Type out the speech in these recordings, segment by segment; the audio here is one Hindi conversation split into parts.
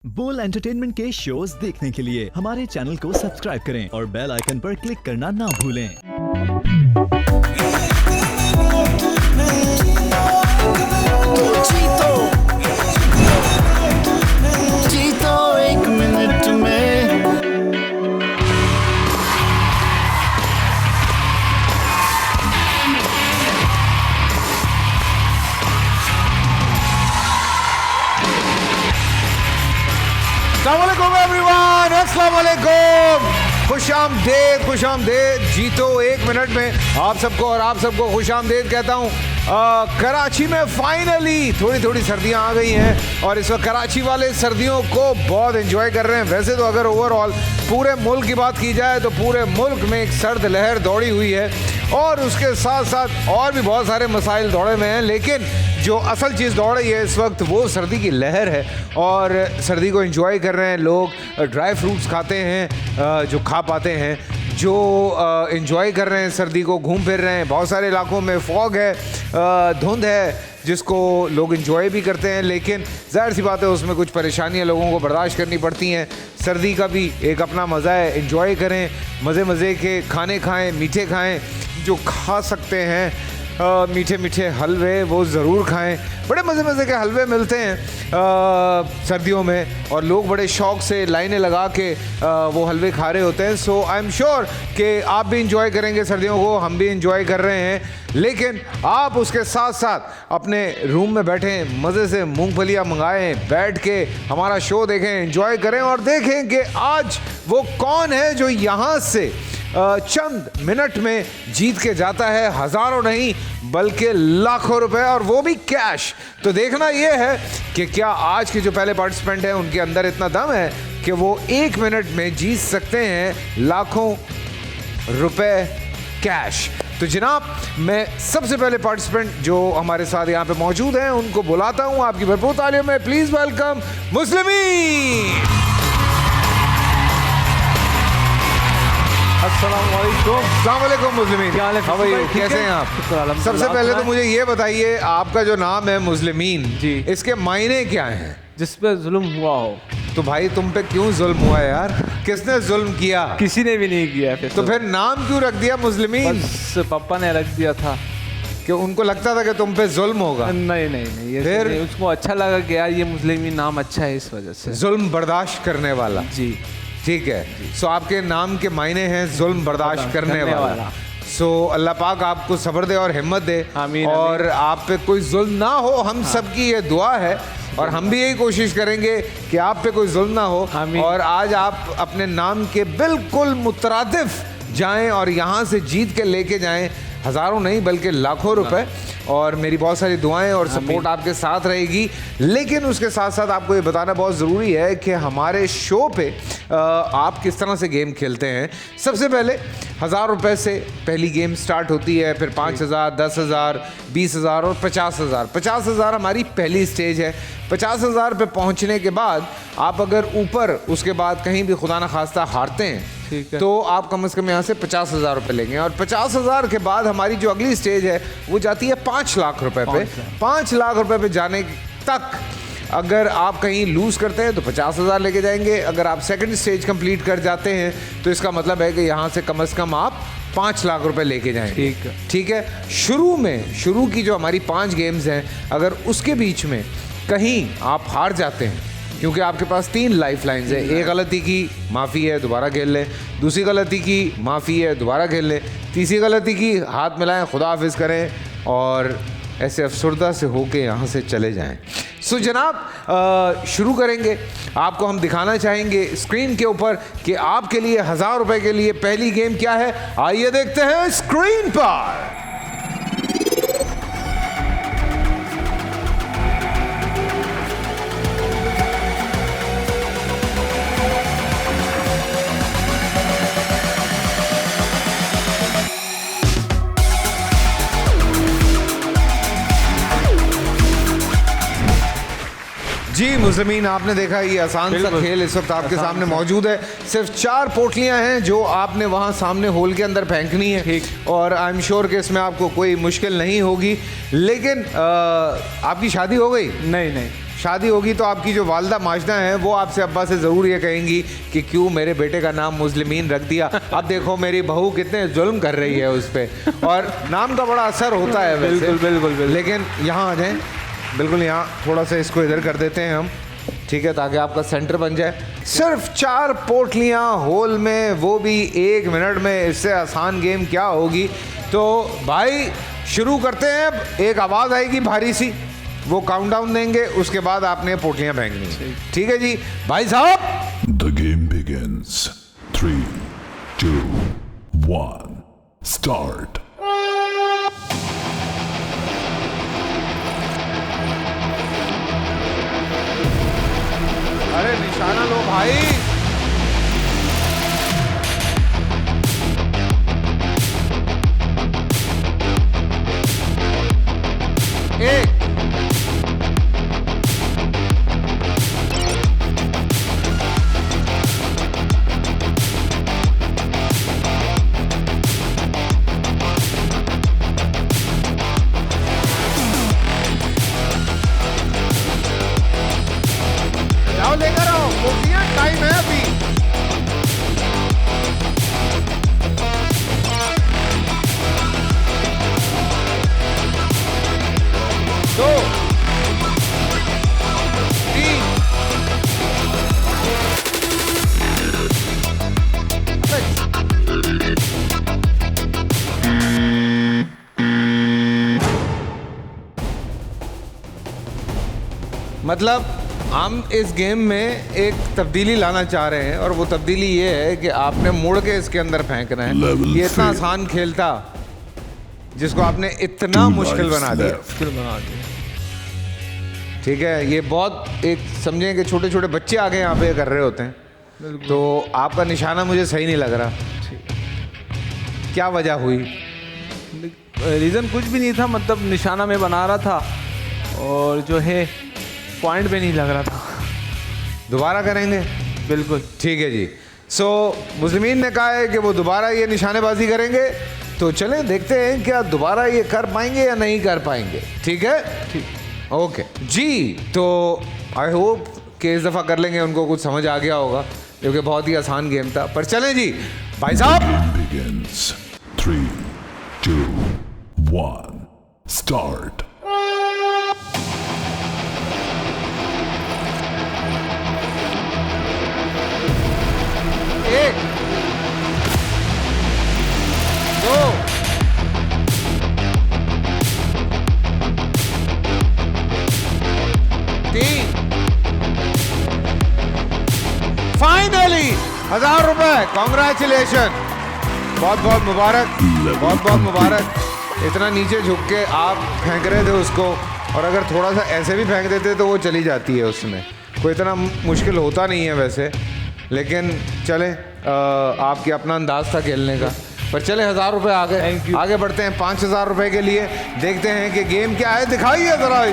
बोल एंटरटेनमेंट के शोज देखने के लिए हमारे चैनल को सब्सक्राइब करें और बेल आइकन पर क्लिक करना ना भूलें। जीतो एक मिनट में। अस्सलामुअलैकुम एवरीवन, अस्सलामुअलैकुम, खुशामदेद। जीतो एक मिनट में आप सबको खुशामदेद कहता हूँ। कराची में फाइनली थोड़ी सर्दियाँ आ गई हैं और इस वक्त कराची वाले सर्दियों को बहुत एंजॉय कर रहे हैं। वैसे तो अगर ओवरऑल पूरे मुल्क की बात की जाए तो पूरे मुल्क में एक सर्द लहर दौड़ी हुई है और उसके साथ साथ और भी बहुत सारे मसाइल दौड़े हुए हैं, लेकिन जो असल चीज़ दौड़ रही है इस वक्त वो सर्दी की लहर है और सर्दी को एंजॉय कर रहे हैं लोग। ड्राई फ्रूट्स खाते हैं जो खा पाते हैं, जो एंजॉय कर रहे हैं सर्दी को, घूम फिर रहे हैं। बहुत सारे इलाकों में फॉग है, धुंध है, जिसको लोग एंजॉय भी करते हैं, लेकिन जाहिर सी बात है उसमें कुछ परेशानियां लोगों को बर्दाश्त करनी पड़ती हैं। सर्दी का भी एक अपना मज़ा है, एंजॉय करें, मज़े के खाने खाएं, मीठे खाएं, जो खा सकते हैं मीठे हलवे वो ज़रूर खाएं। बड़े मज़े के हलवे मिलते हैं सर्दियों में और लोग बड़े शौक़ से लाइनें लगा के वो हलवे खा रहे होते हैं। सो आई एम श्योर कि आप भी इंजॉय करेंगे सर्दियों को, हम भी इंजॉय कर रहे हैं, लेकिन आप उसके साथ साथ अपने रूम में बैठें, मज़े से मूंगफलियाँ मंगाएं, बैठ के हमारा शो देखें, एंजॉय करें और देखें कि आज वो कौन है जो यहाँ से चंद मिनट में जीत के जाता है हज़ारों नहीं बल्कि लाखों रुपए, और वो भी कैश। तो देखना ये है कि क्या आज के जो पहले पार्टिसिपेंट हैं उनके अंदर इतना दम है कि वो एक मिनट में जीत सकते हैं लाखों रुपए कैश। तो जनाब, मैं सबसे पहले पार्टिसिपेंट जो हमारे साथ यहाँ पे मौजूद हैं उनको बुलाता हूँ। आपकी भरपूर तालियों में प्लीज़ वेलकम मुस्लिमीन। अस्सलामुअलैकुम मुस्लिमीन, कैसे हैं आप? सबसे पहले तो मुझे ये बताइए, आपका जो नाम है मुस्लिमीन जी, इसके मायने क्या हैं? जिस पे जुल्म हुआ हो। तो भाई तुम पे क्यों जुल्म हुआ यार? किसने जुल्म किया? किसी ने भी नहीं किया। तो फिर नाम क्यों रख दिया मुस्लिमीन? बस पापा ने रख दिया था कि उनको लगता था कि तुम पे जुल्म होगा। नहीं ये फिर उसको अच्छा लगा कि यार ये मुस्लिमीन नाम अच्छा है, इस वजह से। जुल्म बर्दाश्त करने वाला जी, ठीक है। सो आपके नाम के मायने हैं जुल्म बर्दाश्त करने वाला। सो अल्लाह पाक आपको सब्र दे और हिम्मत दे, आमीन, और आप पे कोई जुल्म ना हो, हम सबकी ये दुआ है और हम भी यही कोशिश करेंगे कि आप पे कोई जुल्म ना हो और आज आप अपने नाम के बिल्कुल मुतरादिफ जाएं और यहाँ से जीत के लेके जाएं हज़ारों नहीं बल्कि लाखों रुपए। और मेरी बहुत सारी दुआएं और सपोर्ट आपके साथ रहेगी, लेकिन उसके साथ साथ आपको ये बताना बहुत ज़रूरी है कि हमारे शो पे आप किस तरह से गेम खेलते हैं। सबसे पहले 1000 रुपये से पहली गेम स्टार्ट होती है, फिर 5000, 10,000, 20,000 और 50,000। 50,000 हमारी पहली स्टेज है। 50,000 पे पहुंचने के बाद आप अगर ऊपर उसके बाद कहीं भी खुदा न खास्ता हारते हैं तो आप कम से कम यहाँ से 50,000 रुपये लेंगे, और 50,000 के बाद हमारी जो अगली स्टेज है वो जाती है 5 लाख रुपए पे। 5 लाख रुपए पे जाने तक अगर आप कहीं लूज़ करते हैं तो 50,000 लेके जाएंगे। अगर आप सेकंड स्टेज कंप्लीट कर जाते हैं तो इसका मतलब है कि यहाँ से कम आप 5 लाख रुपए लेके जाएंगे। ठीक है। शुरू की जो हमारी 5 गेम्स हैं, अगर उसके बीच में कहीं आप हार जाते हैं, क्योंकि आपके पास 3 लाइफ लाइन्स है, एक गलती की माफ़ी है दोबारा खेल लें, दूसरी गलती की माफ़ी है दोबारा खेल लें, तीसरी गलती की हाथ मिलाएं, खुदा हाफिज़ करें और ऐसे अफसरदा से होके यहाँ से चले जाएं। सो जनाब, शुरू करेंगे। आपको हम दिखाना चाहेंगे स्क्रीन के ऊपर कि आपके लिए 1000 रुपये के लिए पहली गेम क्या है। आइए देखते हैं स्क्रीन पर। जी मुस्लिमीन, आपने देखा ये आसान सा खेल इस वक्त आपके सामने मौजूद है। सिर्फ 4 पोटलियां हैं जो आपने वहां सामने होल के अंदर फेंकनी है और आई एम श्योर कि इसमें आपको कोई मुश्किल नहीं होगी। लेकिन आपकी शादी हो गई? नहीं। शादी होगी तो आपकी जो वालदा माशना है वो आपसे अब्बा से ज़रूर ये कहेंगी कि क्यों मेरे बेटे का नाम मुस्लिमीन रख दिया। अब देखो मेरी बहू कितने जुल्म कर रही है उस पर, और नाम का बड़ा असर होता है वैसे। बिल्कुल बिल्कुल बिल्कुल। लेकिन यहाँ आ जाएं, बिल्कुल यहाँ थोड़ा सा इसको इधर कर देते हैं हम, ठीक है, ताकि आपका सेंटर बन जाए। सिर्फ 4 पोटलियाँ होल में, वो भी 1 मिनट में। इससे आसान गेम क्या होगी। तो भाई शुरू करते हैं। एक आवाज़ आएगी भारी सी, वो काउंटडाउन देंगे, उसके बाद आपने पोटलियाँ फेंकनी। ठीक है जी भाई साहब। The game begins. 3, 2, 1, start. अरे निशाना लो भाई। एक, जाओ लेकर आओ पोटलियां, टाइम है अभी। दो, 3, मतलब हम इस गेम में एक तब्दीली लाना चाह रहे हैं, और वो तब्दीली ये है कि आपने मुड़ के इसके अंदर फेंकना है। Level ये इतना 3. आसान खेल था जिसको आपने इतना 2 मुश्किल lives बना दिया। left. ठीक है, ये बहुत एक समझें कि छोटे छोटे बच्चे आगे यहाँ पे कर रहे होते हैं, तो आपका निशाना मुझे सही नहीं लग रहा। क्या वजह हुई? रीज़न कुछ भी नहीं था, मतलब निशाना में बना रहा था और जो है पॉइंट पे नहीं लग रहा था। दोबारा करेंगे? बिल्कुल ठीक है जी। सो मुस्लिमीन ने कहा है कि वो दोबारा ये निशानेबाजी करेंगे, तो चलें देखते हैं क्या दोबारा ये कर पाएंगे या नहीं कर पाएंगे। ठीक है, ठीक, ओके जी। तो आई होप कि इस दफ़ा कर लेंगे, उनको कुछ समझ आ गया होगा, क्योंकि बहुत ही आसान गेम था। पर चलें जी भाई साहब। Game begins. 3, 2, 1, start. एक, दो, तीन, फाइनली 1000 रुपए। कॉन्ग्रेचुलेशन, बहुत बहुत मुबारक, बहुत बहुत मुबारक। इतना नीचे झुक के आप फेंक रहे थे उसको, और अगर थोड़ा सा ऐसे भी फेंक देते तो वो चली जाती है, उसमें कोई इतना मुश्किल होता नहीं है वैसे। लेकिन चले, आपके अपना अंदाज था खेलने का। पर चले 1000 रुपये आगे बढ़ते हैं 5000 रुपये के लिए। देखते हैं कि गेम क्या है, दिखाइए जरा।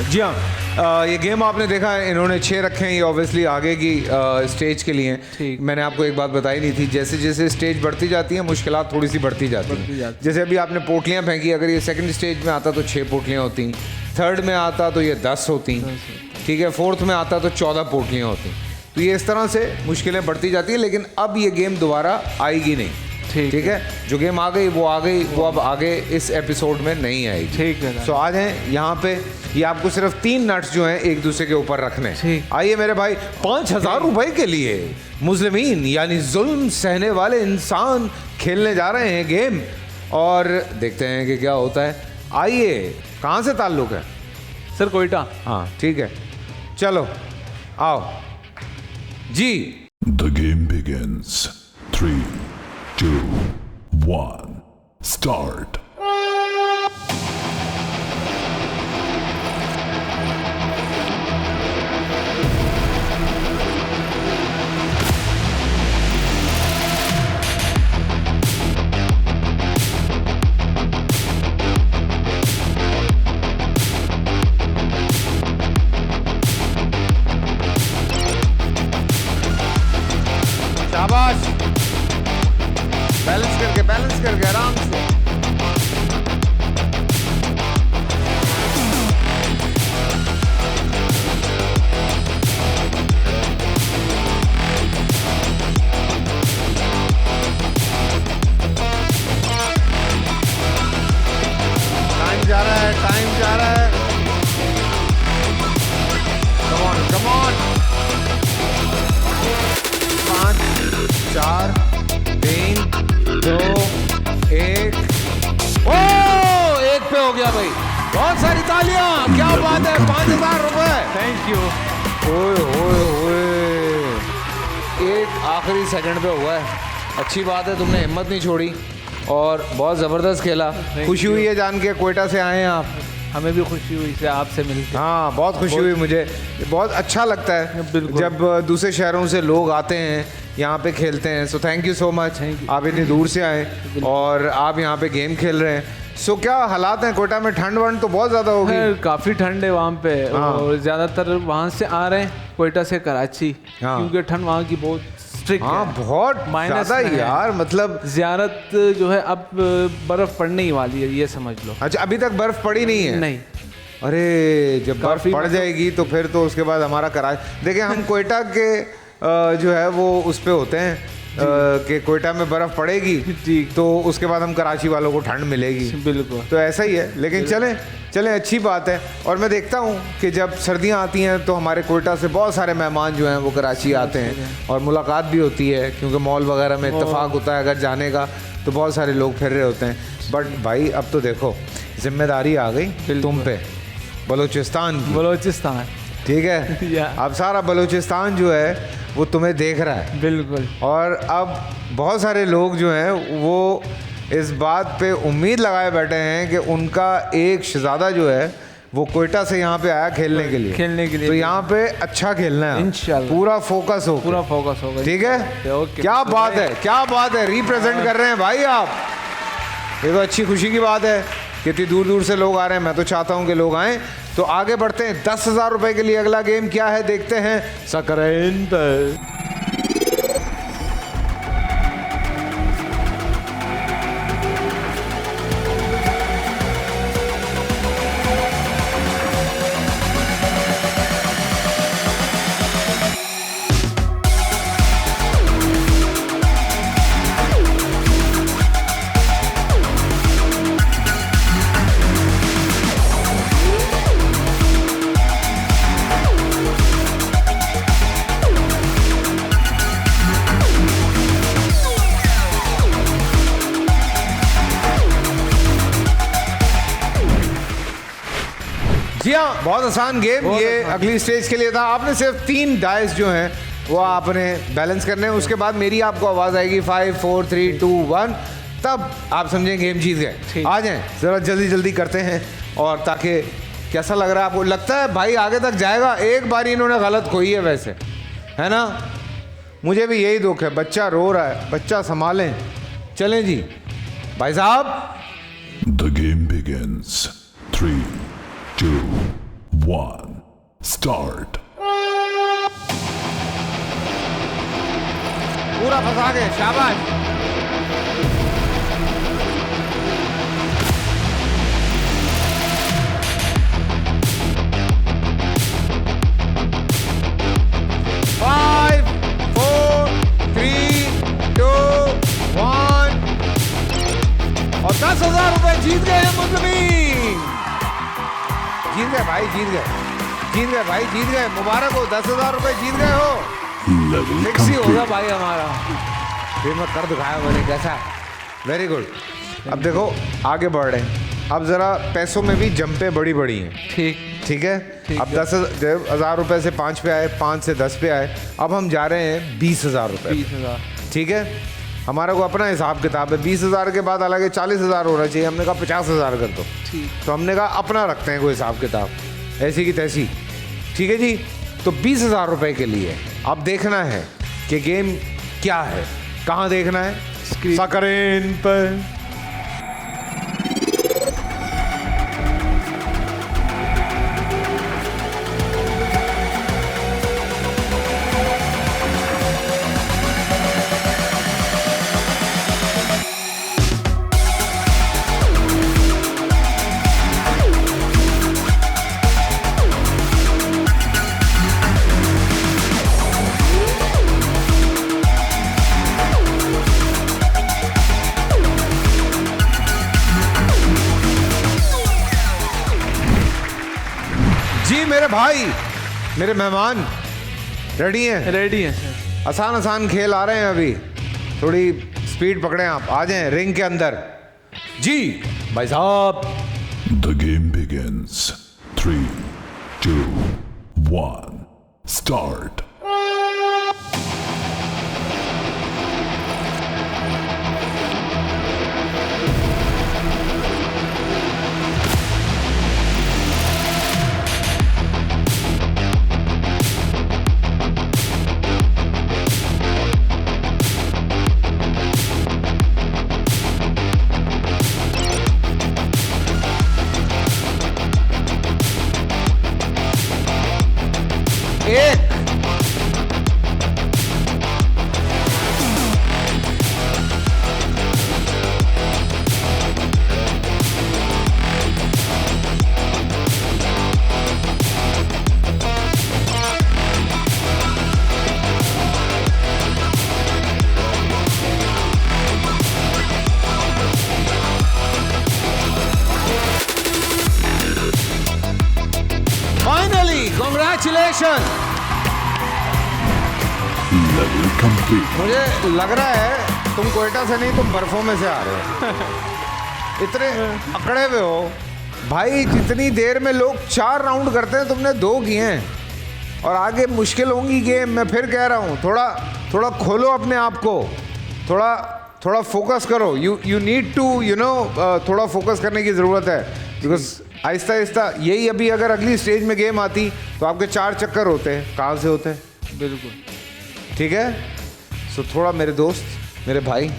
जी हाँ, ये गेम आपने देखा है, इन्होंने 6 रखे हैं। ये ऑब्वियसली आगे की स्टेज के लिए हैं। ठीक। मैंने आपको एक बात बताई नहीं थी, जैसे जैसे स्टेज बढ़ती जाती है मुश्किलात थोड़ी सी बढ़ती जाती हैं। जैसे अभी आपने पोटलियाँ फेंकी, अगर ये सेकंड स्टेज में आता तो 6 पोटलियाँ होती, थर्ड में आता तो ये 10 होती, ठीक है, फोर्थ में आता तो 14 पोटलियाँ होती। तो ये इस तरह से मुश्किलें बढ़ती जाती हैं। लेकिन अब ये गेम दोबारा आएगी नहीं। ठीक है, जो गेम आ गई, वो अब आगे इस एपिसोड में नहीं आएगी। ठीक है। सो आज हैं यहाँ पे, ये आपको सिर्फ 3 नट्स जो हैं एक दूसरे के ऊपर रखने। आइए मेरे भाई, 5000 रुपए के लिए मुस्लिमीन यानी जुल्म सहने वाले इंसान खेलने जा रहे हैं गेम, और देखते हैं कि क्या होता है। आइए, कहाँ से ताल्लुक है? सर कोयटा। हाँ ठीक है, चलो आओ जी। The game begins. 3, 2, 1, start. करके आराम से। टाइम जा रहा है, टाइम जा रहा है। कम ऑन, कम ऑन। 5 4 3 2 1। ओ, एक पे हो गया भाई। बहुत सारी तालियां, क्या बात है। 5,000 रुपए। Thank you. ओए ओए ओए, एक आखिरी सेकंड पे हुआ है। अच्छी बात है, तुमने हिम्मत नहीं छोड़ी और बहुत ज़बरदस्त खेला। खुशी हुई है जान के कोयटा से आए हैं आप। हमें भी खुशी हुई से आपसे मिलकर। हाँ, बहुत खुशी हुई मुझे। बहुत अच्छा लगता है जब दूसरे शहरों से लोग आते हैं यहाँ पे खेलते हैं। So thank you so much. आप इतनी दूर से आए और आप यहाँ पे गेम खेल रहे हैं। सो क्या हालात हैं कोयटा में? ठंड वंड तो बहुत ज़्यादा होगी। काफ़ी ठंड है वहाँ पे। हाँ। और ज़्यादातर वहाँ से आ रहे हैं कोयटा से कराची। हाँ। क्योंकि ठंड वहाँ की बहुत स्ट्रिक्ट हाँ, है। बहुत माइनस ज़्यादा में है। यार, मतलब। ज़ियारत जो है अब बर्फ़ पड़ने ही वाली है, ये समझ लो। अच्छा, अभी तक बर्फ़ पड़ी नहीं है? नहीं। अरे, जब बर्फ काफ़ी पड़ जाएगी तो फिर तो उसके बाद हमारा कराची। देखिए, हम कोयटा के जो है वो उस पे होते हैं कि कोयटा में बर्फ पड़ेगी जी। तो उसके बाद हम कराची वालों को ठंड मिलेगी। बिल्कुल। तो ऐसा ही है। लेकिन चलें चलें, अच्छी बात है। और मैं देखता हूँ कि जब सर्दियाँ आती हैं तो हमारे कोयटा से बहुत सारे मेहमान जो हैं वो कराची आते हैं और मुलाकात भी होती है, क्योंकि मॉल वगैरह में इत्तेफाक होता है अगर जाने का, तो बहुत सारे लोग फिर रहे होते हैं। बट भाई, अब तो देखो जिम्मेदारी आ गई तुम पे, बलूचिस्तान की। बलूचिस्तान। ठीक है। या। अब सारा बलूचिस्तान जो है वो तुम्हें देख रहा है। बिल्कुल। और अब बहुत सारे लोग जो हैं वो इस बात पे उम्मीद लगाए बैठे हैं कि उनका एक शहजादा जो है वो कोयटा से यहाँ पे आया खेलने के लिए। तो यहाँ पे अच्छा खेलना है, इंशाल्लाह। पूरा फोकस हो, पूरा फोकस होगा। ठीक है। ओके। क्या बात है, क्या बात है। रिप्रेजेंट कर रहे हैं भाई आप। ये तो अच्छी खुशी की बात है। कितनी दूर दूर से लोग आ रहे हैं। मैं तो चाहता हूँ कि लोग आएँ। तो आगे बढ़ते हैं। 10,000 रुपए के लिए अगला गेम क्या है देखते हैं सकरैन पर। जी हाँ, बहुत आसान गेम। ये अगली स्टेज के लिए था। आपने सिर्फ 3 डाइस जो हैं वो आपने बैलेंस करने हैं। उसके बाद मेरी आपको आवाज़ आएगी 5 4 3 2 1, तब आप समझें गेम जीत गए। आ जाएं, ज़रा जल्दी जल्दी करते हैं। और ताकि कैसा लग रहा है आपको? लगता है भाई आगे तक जाएगा। एक बार इन्होंने गलत खोई है वैसे, है ना? मुझे भी यही दुख है। बच्चा रो रहा है, बच्चा संभालें। चलें जी भाई साहब। The game begins. 3, 2, 1, start. पूरा फंसा गए, शाबाश। Five, 4, 3, 2, 1 और 10,000 रुपए जीत गए हैं मुस्लिमीन। जीत गए भाई, जीत गए, जीत गए भाई, जीत गए। मुबारक हो, 10,000 रुपए जीत गए हो। Level फिक्स ही होगा complete. भाई हमारा। फिर मैं कर दिखाया मैंने कैसा। Very good. अब देखो आगे बढ़ रहे हैं। अब ज़रा पैसों में भी जंपें बड़ी बड़ी हैं। ठीक है। अब 10,000 रुपए से 5 पे आए, 5 से 10 पे आए। अब हम जा रहे हैं 20,000 रुपए। 20,000। ठीक है। हमारा को अपना हिसाब किताब है। 20,000 के बाद अलग 40,000 होना चाहिए। हमने कहा 50,000 कर दो। तो हमने कहा अपना रखते हैं कोई हिसाब किताब, ऐसी की तैसी। ठीक है जी। तो 20,000 रुपए के लिए अब देखना है कि गेम क्या है। कहाँ देखना है? सकरैन पर। जी मेरे भाई, मेरे मेहमान रेडी हैं? रेडी है सर। आसान आसान खेल आ रहे हैं अभी, थोड़ी स्पीड पकड़ें आप, आ जाएं रिंग के अंदर। जी भाई साहब। The game begins. 3, 2, 1, start. एक, फाइनली कॉन्ग्रेचुलेशन। Level complete. मुझे लग रहा है तुम कोयटा से नहीं, तुम बर्फों में से आ रहे हो। इतने अकड़े हुए हो भाई। जितनी देर में लोग 4 राउंड करते हैं तुमने 2 किए हैं, और आगे मुश्किल होंगी गेम। मैं फिर कह रहा हूँ, थोड़ा खोलो अपने आप को, थोड़ा फोकस करो। यू नीड टू थोड़ा फोकस करने की ज़रूरत है, बिकॉज आहिस्ता आहिस्ता यही अभी अगर अगली स्टेज में गेम आती तो आपके 4 चक्कर होते हैं। कहाँ से होते हैं? बिल्कुल ठीक है। सो थोड़ा मेरे दोस्त, मेरे भाई,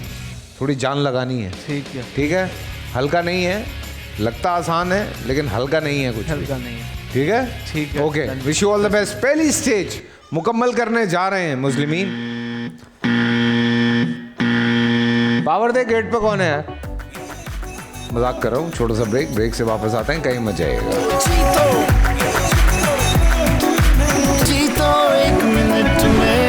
थोड़ी जान लगानी है। ठीक है। हल्का नहीं है, लगता आसान है लेकिन हल्का नहीं है, कुछ हल्का नहीं है। ठीक है। ठीक है। Okay, wish you all the best. पहली स्टेज मुकम्मल करने जा रहे हैं मुस्लिमीन। पावर दे गेट पे कौन है यार? मजाक कर रहा हूँ। छोटा सा ब्रेक से वापस आते हैं, कहीं मत जाइएगा। जीतो 1 मिनट में।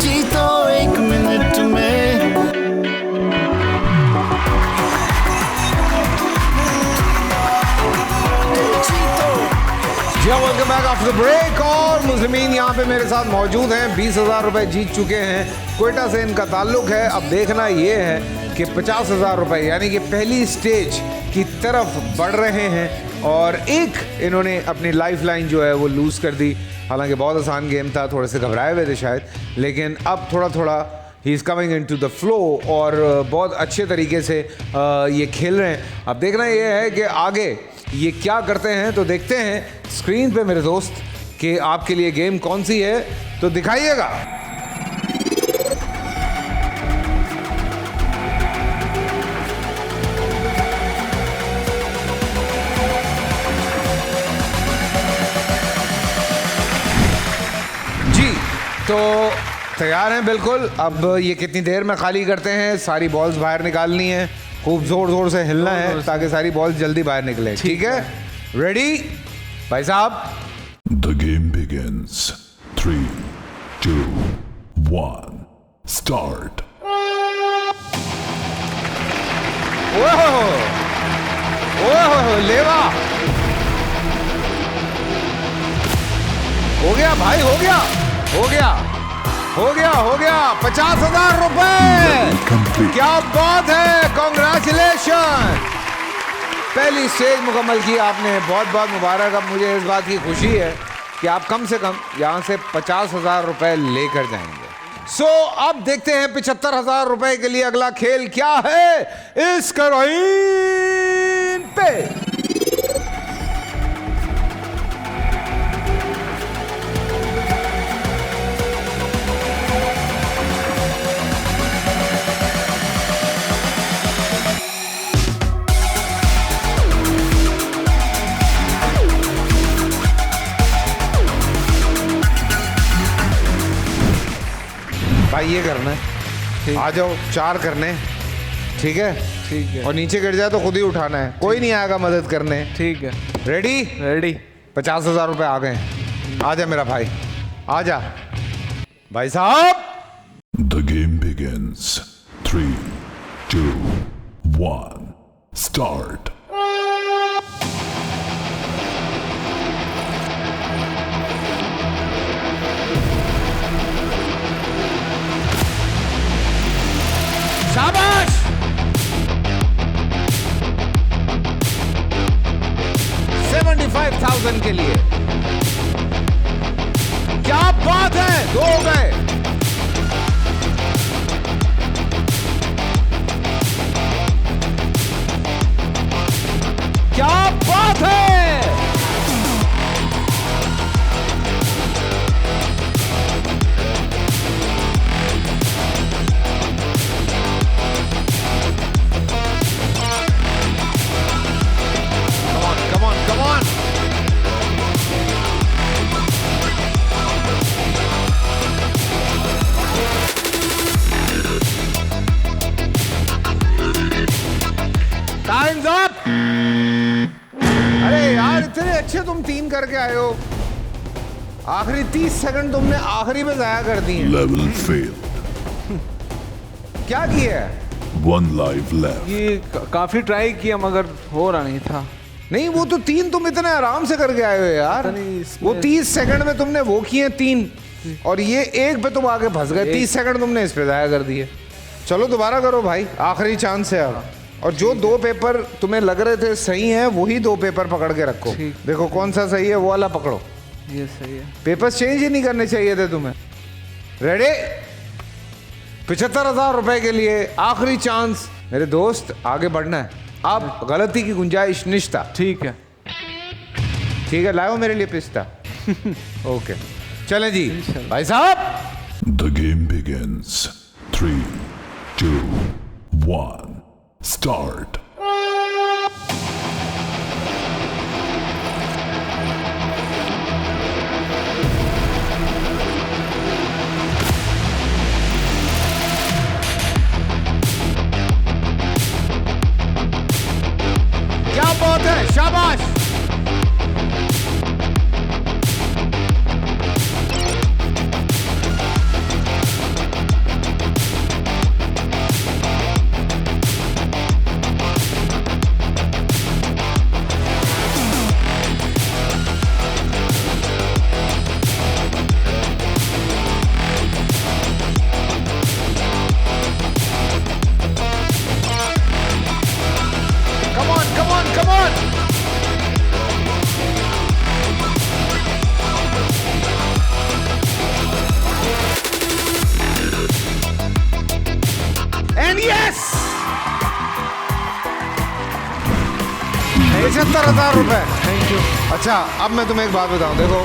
जीतो 1 मिनट में। जी हाँ, welcome back after the break. और मुस्लिमीन यहाँ पे मेरे साथ मौजूद हैं, 20,000 रुपए जीत चुके हैं। कोयटा से इनका ताल्लुक है। अब देखना ये है कि 50,000 रुपए यानी कि पहली स्टेज की तरफ बढ़ रहे हैं। और एक इन्होंने अपनी लाइफ लाइन जो है वो लूज़ कर दी। हालांकि बहुत आसान गेम था, थोड़े से घबराए हुए थे शायद, लेकिन अब थोड़ा ही is coming into the flow और बहुत अच्छे तरीके से ये खेल रहे हैं। अब देखना ये है कि आगे ये क्या करते हैं। तो देखते हैं स्क्रीन पे मेरे दोस्त कि आपके लिए गेम कौन सी है, तो दिखाइएगा। जी तो तैयार हैं बिल्कुल। अब ये कितनी देर में खाली करते हैं? सारी बॉल्स बाहर निकालनी है, खूब जोर से हिलना है ताकि सारी बॉल्स जल्दी बाहर निकले। ठीक है, रेडी भाई साहब? The game begins. 3, 2, 1, start. ओह लेवा हो गया भाई, हो गया 50,000 रुपए। Complete. क्या बात है, कॉन्ग्रेचुलेशन। पहली स्टेज मुकम्मल की आपने, बहुत बहुत मुबारक। अब मुझे इस बात की खुशी है कि आप कम से कम यहाँ से 50,000 रुपए लेकर जाएंगे। सो अब देखते हैं 75,000 रुपए के लिए अगला खेल क्या है इस स्क्रीन पे। भाई ये करना है, आ जाओ 4 करने। ठीक है। और नीचे गिर जाए तो खुद ही उठाना है, कोई नहीं आएगा मदद करने। ठीक है। रेडी? 50,000 रुपए आ गए। आ जा मेरा भाई, आ जा। भाई साहब The game begins. 3, 2, 1, start. शाबाश 75,000 के लिए। क्या बात है, 2 हो गए। क्या बात है। Come on, come on. Time's up. अरे यार इतने अच्छे तुम 3 करके आए हो, आखिरी 30 सेकंड तुमने आखिरी में जाया कर दिए। Level failed. क्या किया है? 1 life left. ये काफी ट्राई किया मगर हो रहा नहीं था। नहीं वो तो 3 तुम इतने आराम से करके आए हो यार। पता नहीं इसमें- वो 30 सेकंड में तुमने वो किए 3 और ये 1 पे तुम आगे फंस गए। 30 सेकंड तुमने इस पे जाया कर दिए। चलो दोबारा करो भाई, आखिरी चांस है अब। और जो 2 पेपर तुम्हें लग रहे थे सही हैं वही 2 पेपर पकड़ के रखो। ठीक। देखो कौन सा सही है वो वाला पकड़ो। ये सही है। पेपर्स चेंज ही नहीं करने चाहिए थे तुम्हें। रेडी? 75,000 रुपए के लिए आखिरी चांस मेरे दोस्त, आगे बढ़ना है। अब गलती की गुंजाइश निश्ता। ठीक है। ठीक है, लाओ मेरे लिए पिस्ता। ओके चलें जी भाई साहब। The game begins. 3, 2, 1, start. क्या बात है, शाबाश। Come on, come on, come on. And yes! 75,000 रुपए। Thank you. अच्छा अब मैं तुम्हें एक बात बताऊं, देखो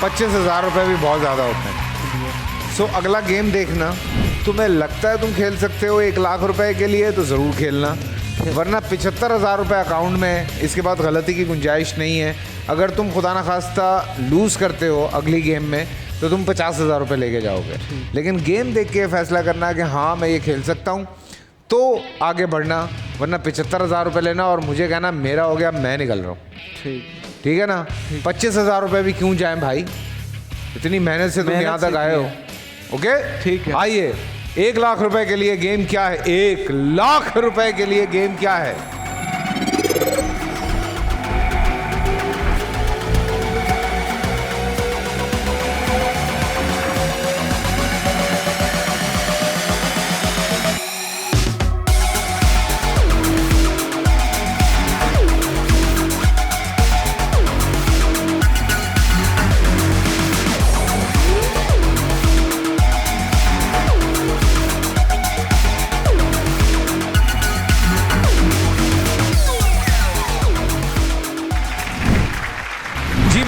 25,000 रुपए भी बहुत ज्यादा होते हैं। सो अगला गेम देखना, तुम्हें लगता है तुम खेल सकते हो 1 लाख रुपए के लिए तो जरूर खेलना, वरना 75,000 रुपए अकाउंट में, इसके बाद गलती की गुंजाइश नहीं है। अगर तुम खुदा ना खास्ता लूज़ करते हो अगली गेम में तो तुम 50,000 रुपये लेके जाओगे। लेकिन गेम देख के फैसला करना कि हाँ मैं ये खेल सकता हूँ तो आगे बढ़ना, वरना 75,000 रुपये लेना और मुझे कहना मेरा हो गया, मैं निकल रहा हूँ। ठीक। ठीक है ना? 25,000 रुपये भी क्यों जाएं भाई, इतनी मेहनत से तुम मेहनत यहाँ से तक आए हो। ओके ठीक है। आइए 1 लाख रुपए के लिए गेम क्या है, 1 लाख रुपए के लिए गेम क्या है।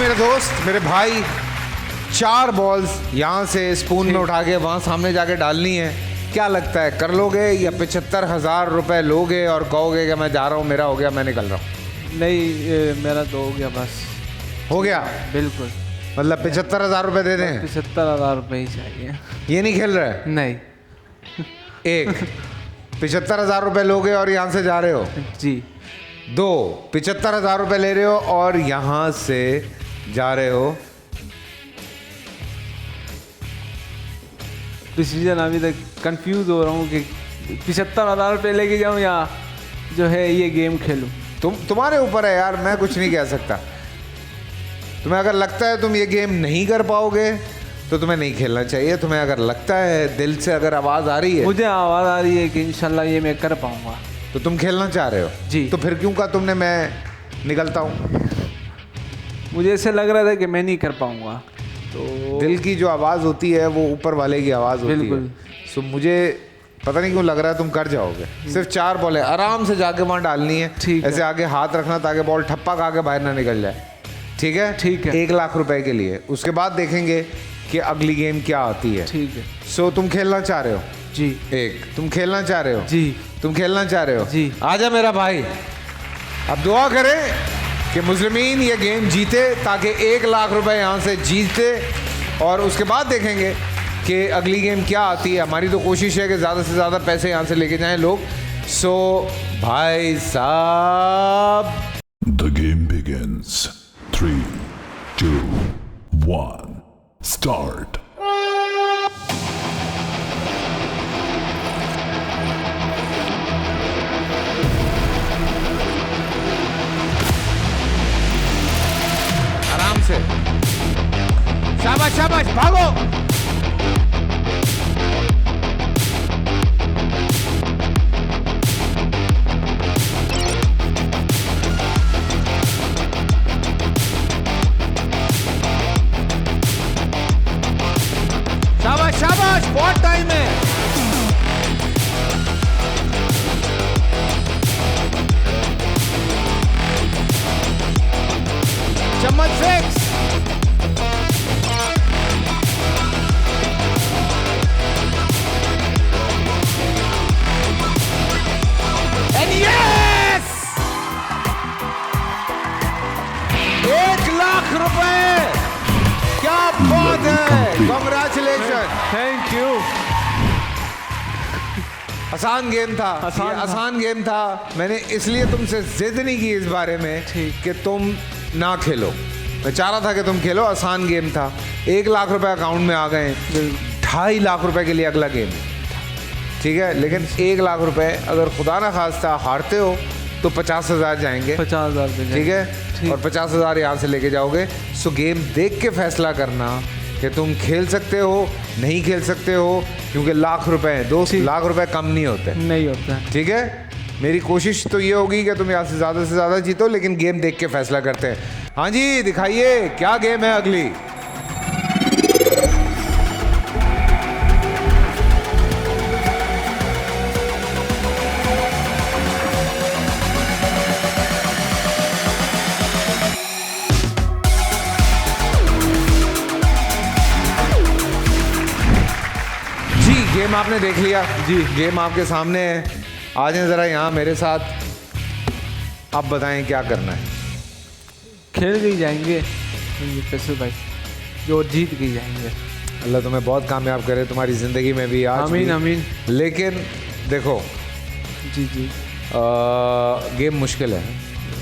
मेरे दोस्त, मेरे भाई, 4 बॉल्स यहाँ से स्पून में उठा के वहाँ सामने जाके डालनी है। क्या लगता है कर लोगे या 75,000 रुपए लोगे और कहोगे कि मैं जा रहा हूँ, मेरा हो गया, मैं निकल रहा हूँ? नहीं मेरा तो हो गया, बस हो गया। बिल्कुल। मतलब 75,000 रुपए दे दें? 75,000 रुपये ही चाहिए। ये नहीं खेल रहे? नहीं। 1 75,000 रुपए लोगे और यहाँ से जा रहे हो। जी। 2 75,000 रुपए ले रहे हो और यहाँ से जा रहे हो। डिसीजन अभी तक कंफ्यूज हो रहा हूँ कि 75,000 रुपये लेके जाऊँ या जो है ये गेम खेलूँ। तुम्हारे ऊपर है यार, मैं कुछ नहीं कह सकता। तुम्हें अगर लगता है तुम ये गेम नहीं कर पाओगे तो तुम्हें नहीं खेलना चाहिए। तुम्हें अगर लगता है, दिल से अगर आवाज़ आ रही है, मुझे आवाज़ आ रही है कि इंशाल्लाह ये मैं कर पाऊँगा, तो तुम खेलना चाह रहे हो जी। तो फिर क्यों कहा तुमने मैं निकलता हूँ? मुझे ऐसे लग रहा था कि मैं नहीं कर पाऊँगा। तो दिल की जो आवाज़ होती है वो ऊपर वाले की आवाज़ होती है। बिल्कुल। सो मुझे पता नहीं क्यों लग रहा है तुम कर जाओगे। सिर्फ 4 बॉल है, आराम से जाके वहाँ डालनी है। ठीक है। ऐसे आगे हाथ रखना ताकि बॉल ठप्पा खा के बाहर ना निकल जाए। ठीक है? ठीक है। 1 लाख रुपए के लिए। उसके बाद देखेंगे कि अगली गेम क्या आती है। ठीक है सो तुम खेलना चाह रहे हो? जी। एक तुम खेलना चाह रहे हो? जी। तुम खेलना चाह रहे हो? जी। आजा मेरा भाई, अब दुआ करें कि मुस्लिमीन ये गेम जीते ताकि 1 लाख रुपए यहाँ से जीते, और उसके बाद देखेंगे कि अगली गेम क्या आती है। हमारी तो कोशिश है कि ज़्यादा से ज़्यादा पैसे यहाँ से लेके जाएं लोग। सो भाई साहब, The game begins. 3, 2, 1, start. आराम से, शाबाश शाबाश, भागो। शाबाश शाबाश, बहुत टाइम है। चम्मच फिक्स। And yes! 1 लाख रुपए, क्या बात है, कॉन्ग्रेचुलेशन। Thank you. आसान गेम था, ये आसान गेम था। मैंने इसलिए तुमसे जिद नहीं की इस बारे में कि तुम ना खेलो। मैं चाह रहा था कि तुम खेलो, आसान गेम था। 1 लाख रुपए अकाउंट में आ गए। 2.5 लाख रुपए के लिए अगला गेम, ठीक है? लेकिन 1 लाख रुपए अगर खुदा ना खास्ता हारते हो तो 50,000 जाएंगे। 50,000 ठीक है? और 50,000 यहाँ से लेके जाओगे। सो गेम देख के फैसला करना कि तुम खेल सकते हो, नहीं खेल सकते हो, क्योंकि लाख रुपए हैं दोस्त, लाख रुपए कम नहीं होते। नहीं होता है। ठीक है? मेरी कोशिश तो ये होगी कि तुम यहाँ से ज़्यादा जीतो, लेकिन गेम देख के फैसला करते हैं। हाँ जी, दिखाइए क्या गेम है अगली। जी, गेम आपने देख लिया। जी, गेम आपके सामने है। आ जाएं ज़रा यहाँ मेरे साथ। आप बताएं क्या करना है। खेल के ही जाएंगे फैसल भाई, जो जीत के ही जाएंगे। अल्लाह तुम्हें बहुत कामयाब करे तुम्हारी ज़िंदगी में भी, आज आमीन भी। आमीन। लेकिन देखो, जी जी। गेम मुश्किल है।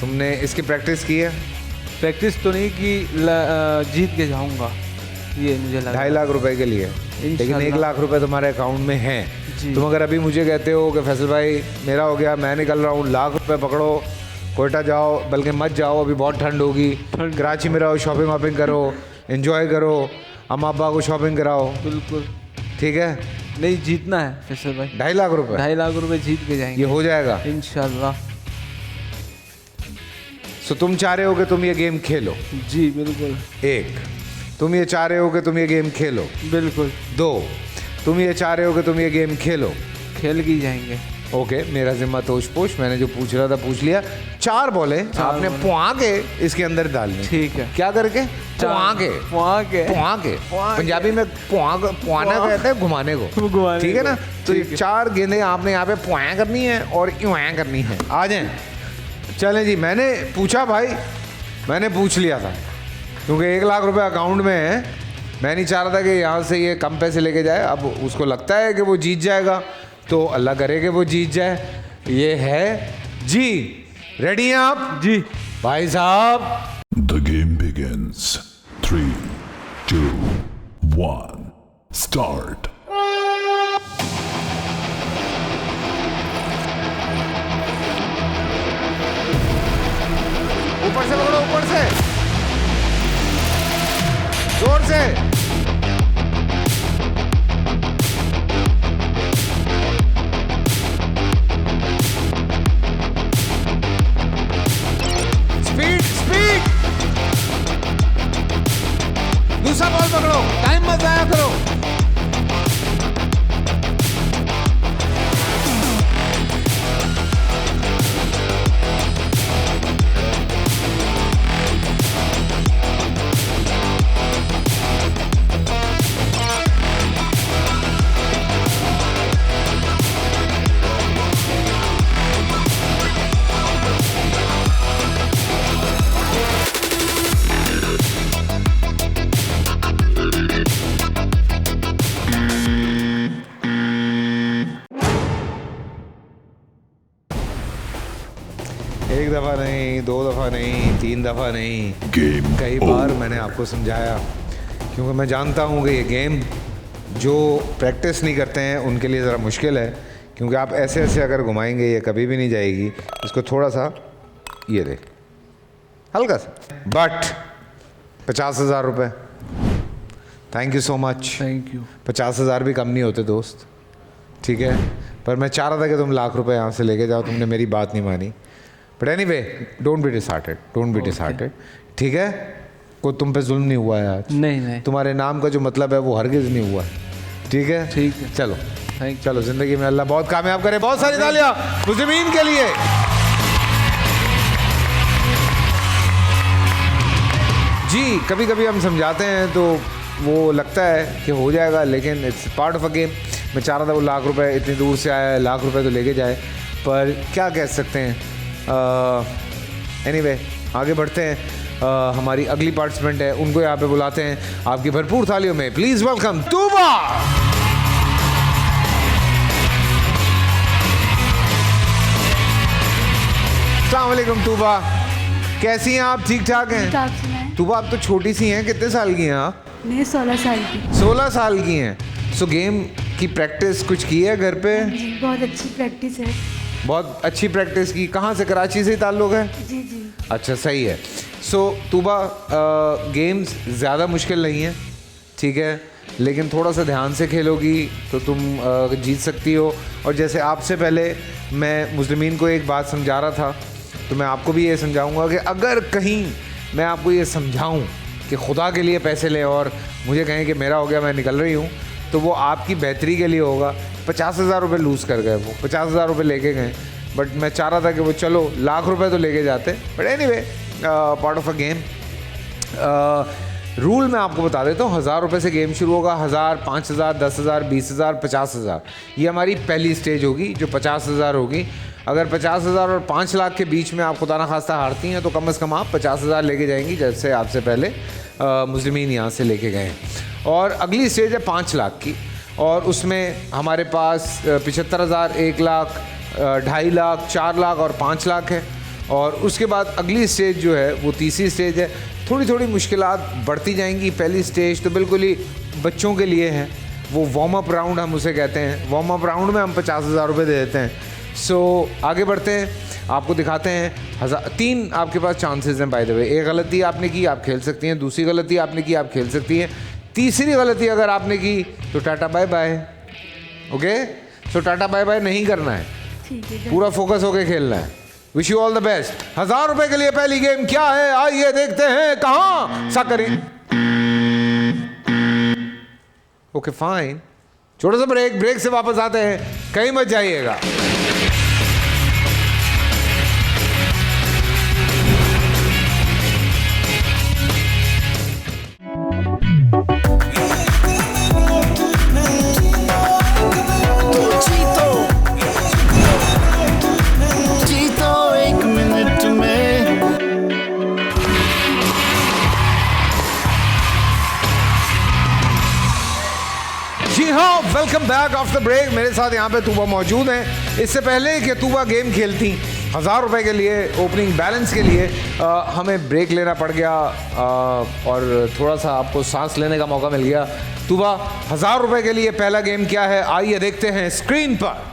तुमने इसकी प्रैक्टिस की है? प्रैक्टिस तो नहीं की, जीत के जाऊंगा ये मुझे लगा। 2.5 लाख रुपए के लिए, लेकिन 1 लाख रुपए तुम्हारे अकाउंट में हैं। जी। तुम अगर अभी मुझे कहते हो कि फैसल भाई मेरा हो गया, मैं निकल रहा हूँ, लाख रुपए पकड़ो, कोयटा जाओ, बल्कि मत जाओ, अभी बहुत ठंड होगी, कराची में रहो, शॉपिंग वॉपिंग करो, एंजॉय करो, अम्मा अब्बा को शॉपिंग कराओ। बिल्कुल। ठीक है? नहीं, जीतना है फैसल भाई। 2.5 लाख रुपए 2.5 लाख रुपए जीत के जाएंगे, ये हो जाएगा। इंशाल्लाह। सो तुम चाह रहे हो कि तुम ये गेम खेलो? जी बिल्कुल। 1, तुम ये चाह रहे हो कि तुम ये गेम खेलो? बिल्कुल। 2, तुम ये चाह रहे हो कि तुम ये गेम खेलो? खेल के ही जाएंगे। ओके, मेरा जिम्मा तोश पोश, मैंने जो पूछ रहा था पूछ लिया। 4 बॉलें आपने पुआ के इसके अंदर डालनी। ठीक है। क्या करके? पुआ के। पुआ के पंजाबी में पुआना कहते हैं घुमाने को। घुमाने ठीक है को। ना? तो ये 4 गेंदें आपने यहाँ पे पुआ करनी है और यूँ करनी है। आ जाएं, चलें जी। मैंने पूछा भाई, मैंने पूछ लिया था, क्योंकि 1 लाख रुपए अकाउंट में है। मैं नहीं चाह रहा था कि यहाँ से ये कम पैसे लेके जाए। अब उसको लगता है कि वो जीत जाएगा, तो अल्लाह करे कि वो जीत जाए। ये है जी। रेडी हैं आप? जी भाई साहब। The game begins. 3, 2, 1, start. ऊपर से पकड़ो, ऊपर से, जोर से। Speed speed. दूसरा बॉल पकड़ो, टाइम मत जाया करो। एक दफा नहीं, दो दफा नहीं, तीन दफा नहीं, Game कई बार मैंने आपको समझाया, क्योंकि मैं जानता हूँ कि ये गेम जो प्रैक्टिस नहीं करते हैं उनके लिए ज़रा मुश्किल है, क्योंकि आप ऐसे ऐसे अगर घुमाएंगे ये कभी भी नहीं जाएगी। इसको थोड़ा सा ये दे, हल्का सा, बट 50,000 रुपये। Thank you so much. Thank you. 50,000 भी कम नहीं होते दोस्त, ठीक है, पर मैं चाह रहा था कि तुम लाख रुपए यहाँ से लेके जाओ, तुमने मेरी बात नहीं मानी। But anyway, don't be disheartened, don't be disheartened, ठीक है। कोई तुम पे जुल्म नहीं हुआ है आज। नहीं नहीं, तुम्हारे नाम का जो मतलब है वो हरगिज़ नहीं हुआ है, ठीक है। ठीक है। चलो थैंक चलो, ज़िंदगी में अल्लाह बहुत कामयाब करे। बहुत सारी तालियां मुस्लिमीन के लिए। जी, कभी कभी हम समझाते हैं तो वो लगता है कि हो जाएगा, लेकिन it's part of a game. मैं चाह रहा था वो लाख रुपए, इतनी दूर से आया है, लाख रुपए तो लेके जाए, पर क्या कह सकते हैं। एनीवे, आगे बढ़ते हैं। हमारी अगली पार्टिसिपेंट है, उनको यहाँ पे बुलाते हैं आपकी भरपूर थालियों में। Please welcome Tooba. अस्सलाम वालेकुम तूबा, कैसी हैं आप? ठीक ठाक हैं? तूबा, आप तो छोटी सी हैं, कितने साल की हैं आप? मैं 16 साल की। 16 साल की हैं। सो गेम की प्रैक्टिस कुछ की है घर पे? जी, बहुत अच्छी प्रैक्टिस है। बहुत अच्छी प्रैक्टिस की। कहाँ से? कराची से ही ताल्लुक़ है? जी जी। अच्छा, सही है। सो तूबा, गेम्स ज़्यादा मुश्किल नहीं है, ठीक है, लेकिन थोड़ा सा ध्यान से खेलोगी तो तुम जीत सकती हो। और जैसे आपसे पहले मैं मुस्लिमीन को एक बात समझा रहा था, तो मैं आपको भी ये समझाऊंगा कि अगर कहीं मैं आपको ये समझाऊं कि खुदा के लिए पैसे लें और मुझे कहें कि मेरा हो गया, मैं निकल रही हूँ, तो वो आपकी बेहतरी के लिए होगा। 50,000 रुपये लूज़ कर गए वो, 50,000 रुपये लेके गए, बट मैं चाह रहा था कि वो चलो लाख रुपए तो लेके जाते। But anyway, part of a game. Rule मैं आपको बता देता हूँ। 1,000 रुपये से गेम शुरू होगा। 1,000, 5,000, 10,000, 20,000, 50,000, ये हमारी पहली स्टेज होगी जो 50,000 होगी। अगर 50,000 और 5 लाख के बीच में आप खुदा ना खास्ता हारती हैं तो कम से कम आप 50,000 लेके जाएंगी, जैसे आपसे पहले मुस्लिमीन यहाँ से लेके गए। और अगली स्टेज है 5 लाख की, और उसमें हमारे पास 75,000, 1 लाख, 2.5 लाख, 4 लाख और 5 लाख है। और उसके बाद अगली स्टेज जो है वो तीसरी स्टेज है। थोड़ी थोड़ी मुश्किलात बढ़ती जाएंगी। पहली स्टेज तो बिल्कुल ही बच्चों के लिए है, वो वार्म अप राउंड हम उसे कहते हैं। वार्म अप राउंड में हम 50,000 रुपये दे देते हैं। सो आगे बढ़ते हैं, आपको दिखाते हैं। 3 आपके पास चांसेस हैं बाय द वे। एक गलती आपने की, आप खेल सकती हैं। दूसरी गलती आपने की, आप खेल सकती हैं। तीसरी गलती अगर आपने की तो टाटा बाय बाय। ओके, सो टाटा बाय बाय नहीं करना है, ठीक है। पूरा फोकस होके खेलना है। Wish you all the best. 1,000 रुपए के लिए पहली गेम क्या है, आइए देखते हैं। कहाँ सा करें? ओके फाइन, छोटा सा ब्रेक, ब्रेक से वापस आते हैं, कहीं मत जाइएगा। जीतो 1 मिनट में। जी हाँ, वेलकम बैक आफ्टर ब्रेक। मेरे साथ यहाँ पे तूबा मौजूद हैं। इससे पहले कि तूबा गेम खेलती, 1,000 रुपए के लिए ओपनिंग बैलेंस के लिए हमें ब्रेक लेना पड़ गया, और थोड़ा सा आपको सांस लेने का मौका मिल गया। तूबा, 1,000 रुपए के लिए पहला गेम क्या है, आइए देखते हैं स्क्रीन पर।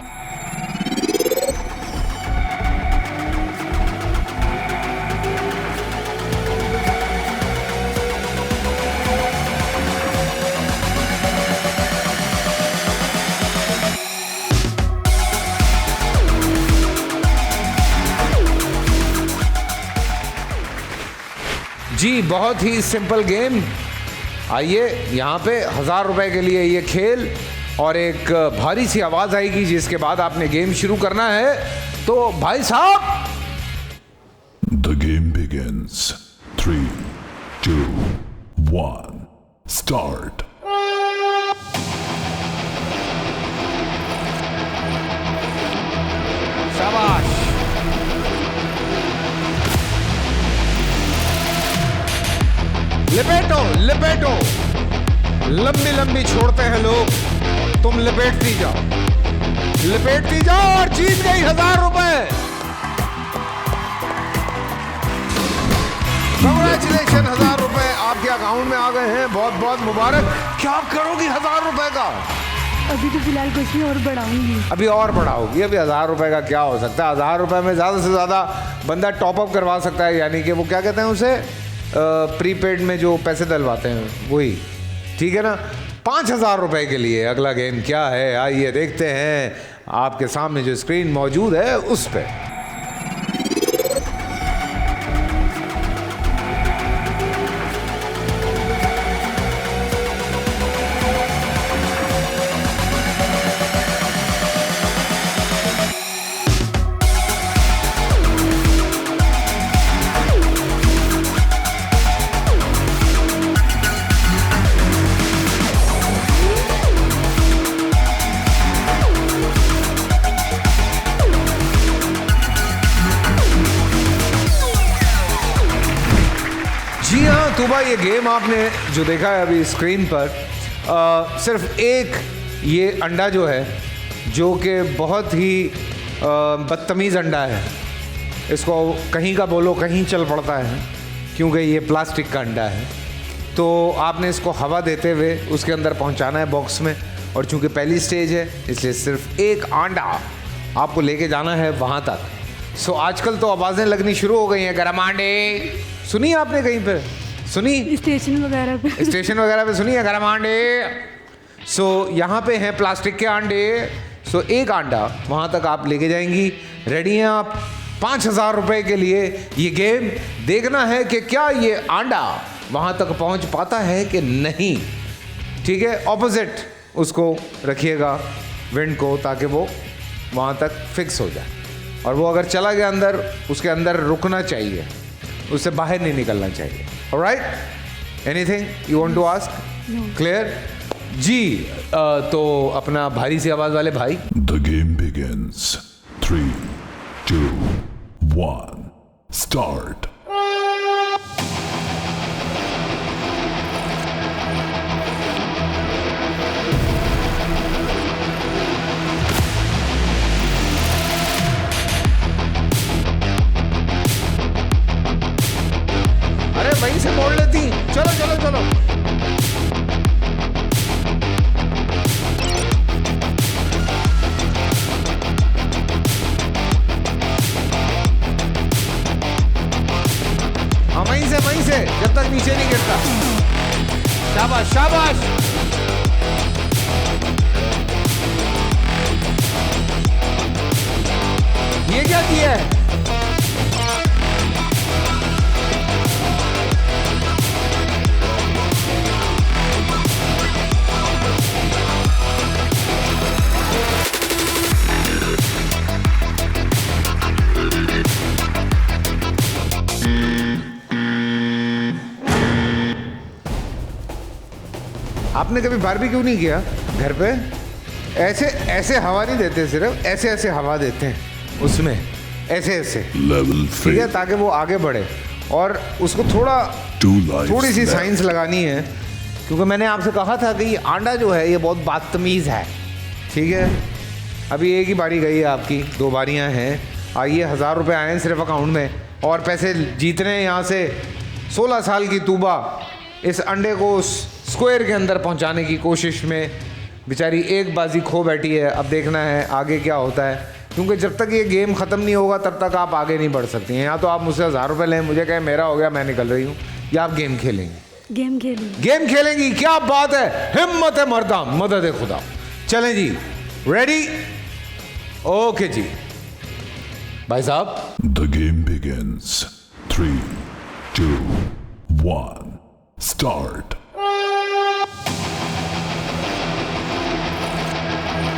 जी बहुत ही सिंपल गेम। आइए यहाँ पे 1000 रुपए के लिए ये खेल, और एक भारी सी आवाज आएगी जिसके बाद आपने गेम शुरू करना है। तो भाई साहब, The game begins. 3, 2, 1, start. शाबाश। लपेटो लपेटो, लंबी लंबी छोड़ते हैं लोग, तुम लपेटती जाओ और जीत गई 1000 रुपए। कांग्रेचुलेशन, 1000 रुपए आपके अकाउंट में आ गए हैं। बहुत बहुत मुबारक। क्या आप करोगी 1000 रुपए का? अभी तो फिलहाल कुछ नहीं, और बढ़ाऊंगी। अभी और बढ़ाओगी? अभी 1000 रुपए का क्या हो सकता है? 1000 रुपए में ज्यादा से ज्यादा बंदा टॉपअप करवा सकता है, यानी कि वो क्या कहते हैं उसे, प्रीपेड में जो पैसे डलवाते हैं वही, ठीक है ना। 5000 रुपए के लिए अगला गेम क्या है, आइए देखते हैं। आपके सामने जो स्क्रीन मौजूद है उस पे तूबा, ये गेम आपने जो देखा है अभी स्क्रीन पर, सिर्फ एक ये अंडा जो है, जो कि बहुत ही बदतमीज़ अंडा है, इसको कहीं का बोलो कहीं चल पड़ता है, क्योंकि ये प्लास्टिक का अंडा है। तो आपने इसको हवा देते हुए उसके अंदर पहुंचाना है बॉक्स में, और चूंकि पहली स्टेज है इसलिए सिर्फ एक अंडा आपको लेके जाना है वहाँ तक। सो आजकल तो आवाज़ें लगनी शुरू हो गई हैं, गरम अंडे सुनी आपने कहीं पे? सुनी स्टेशन वगैरह पे सुनी है गरम अंडे। सो यहाँ पे हैं प्लास्टिक के अंडे। सो एक अंडा वहाँ तक आप लेके जाएंगी। रेडी हैं आप? 5000 रुपए के लिए ये गेम देखना है कि क्या ये अंडा वहाँ तक पहुँच पाता है कि नहीं, ठीक है। ऑपोजिट उसको रखिएगा विंड को, ताकि वो वहाँ तक फिक्स हो जाए, और वो अगर चला गया अंदर, उसके अंदर रुकना चाहिए, उससे बाहर नहीं निकलना चाहिए। Alright, anything you want to ask? Clear जी। तो अपना भारी सी आवाज वाले भाई, The game begins. 3, 2, 1, start. अरे वहीं से मोड़ लेती। चलो चलो चलो। हाँ वहीं से जब तक नीचे नहीं गिरता। शाबाश शाबाश। ये क्या किया है? आपने कभी बारबेक्यू नहीं किया घर पे? ऐसे ऐसे हवा नहीं देते, सिर्फ ऐसे ऐसे हवा देते हैं उसमें, ऐसे ऐसे, Level ठीक है, 3. ताकि वो आगे बढ़े। और उसको थोड़ी सी साइंस लगानी है, क्योंकि मैंने आपसे कहा था कि ये अंडा जो है ये बहुत बदतमीज़ है, ठीक है। अभी एक ही बारी गई है आपकी, 2 बारियां हैं। आइए 1000 रुपये आए हैं सिर्फ अकाउंट में, और पैसे जीतने हैं यहाँ से। 16 साल की तूबा इस अंडे को स्क्वायर के अंदर पहुँचाने की कोशिश में बेचारी एक बाजी खो बैठी है। अब देखना है आगे क्या होता है, क्योंकि जब तक ये गेम ख़त्म नहीं होगा तब तक आप आगे नहीं बढ़ सकती हैं। या तो आप मुझसे 1000 रुपये लें, मुझे कहें मेरा हो गया मैं निकल रही हूँ, या आप गेम खेलेंगी। गेम खेलेंगी, क्या बात है, हिम्मत है मर्दा, मदद है खुदा। चलें जी, रेडी? ओके जी भाई साहब। The game begins. 3, 2, 1. Start.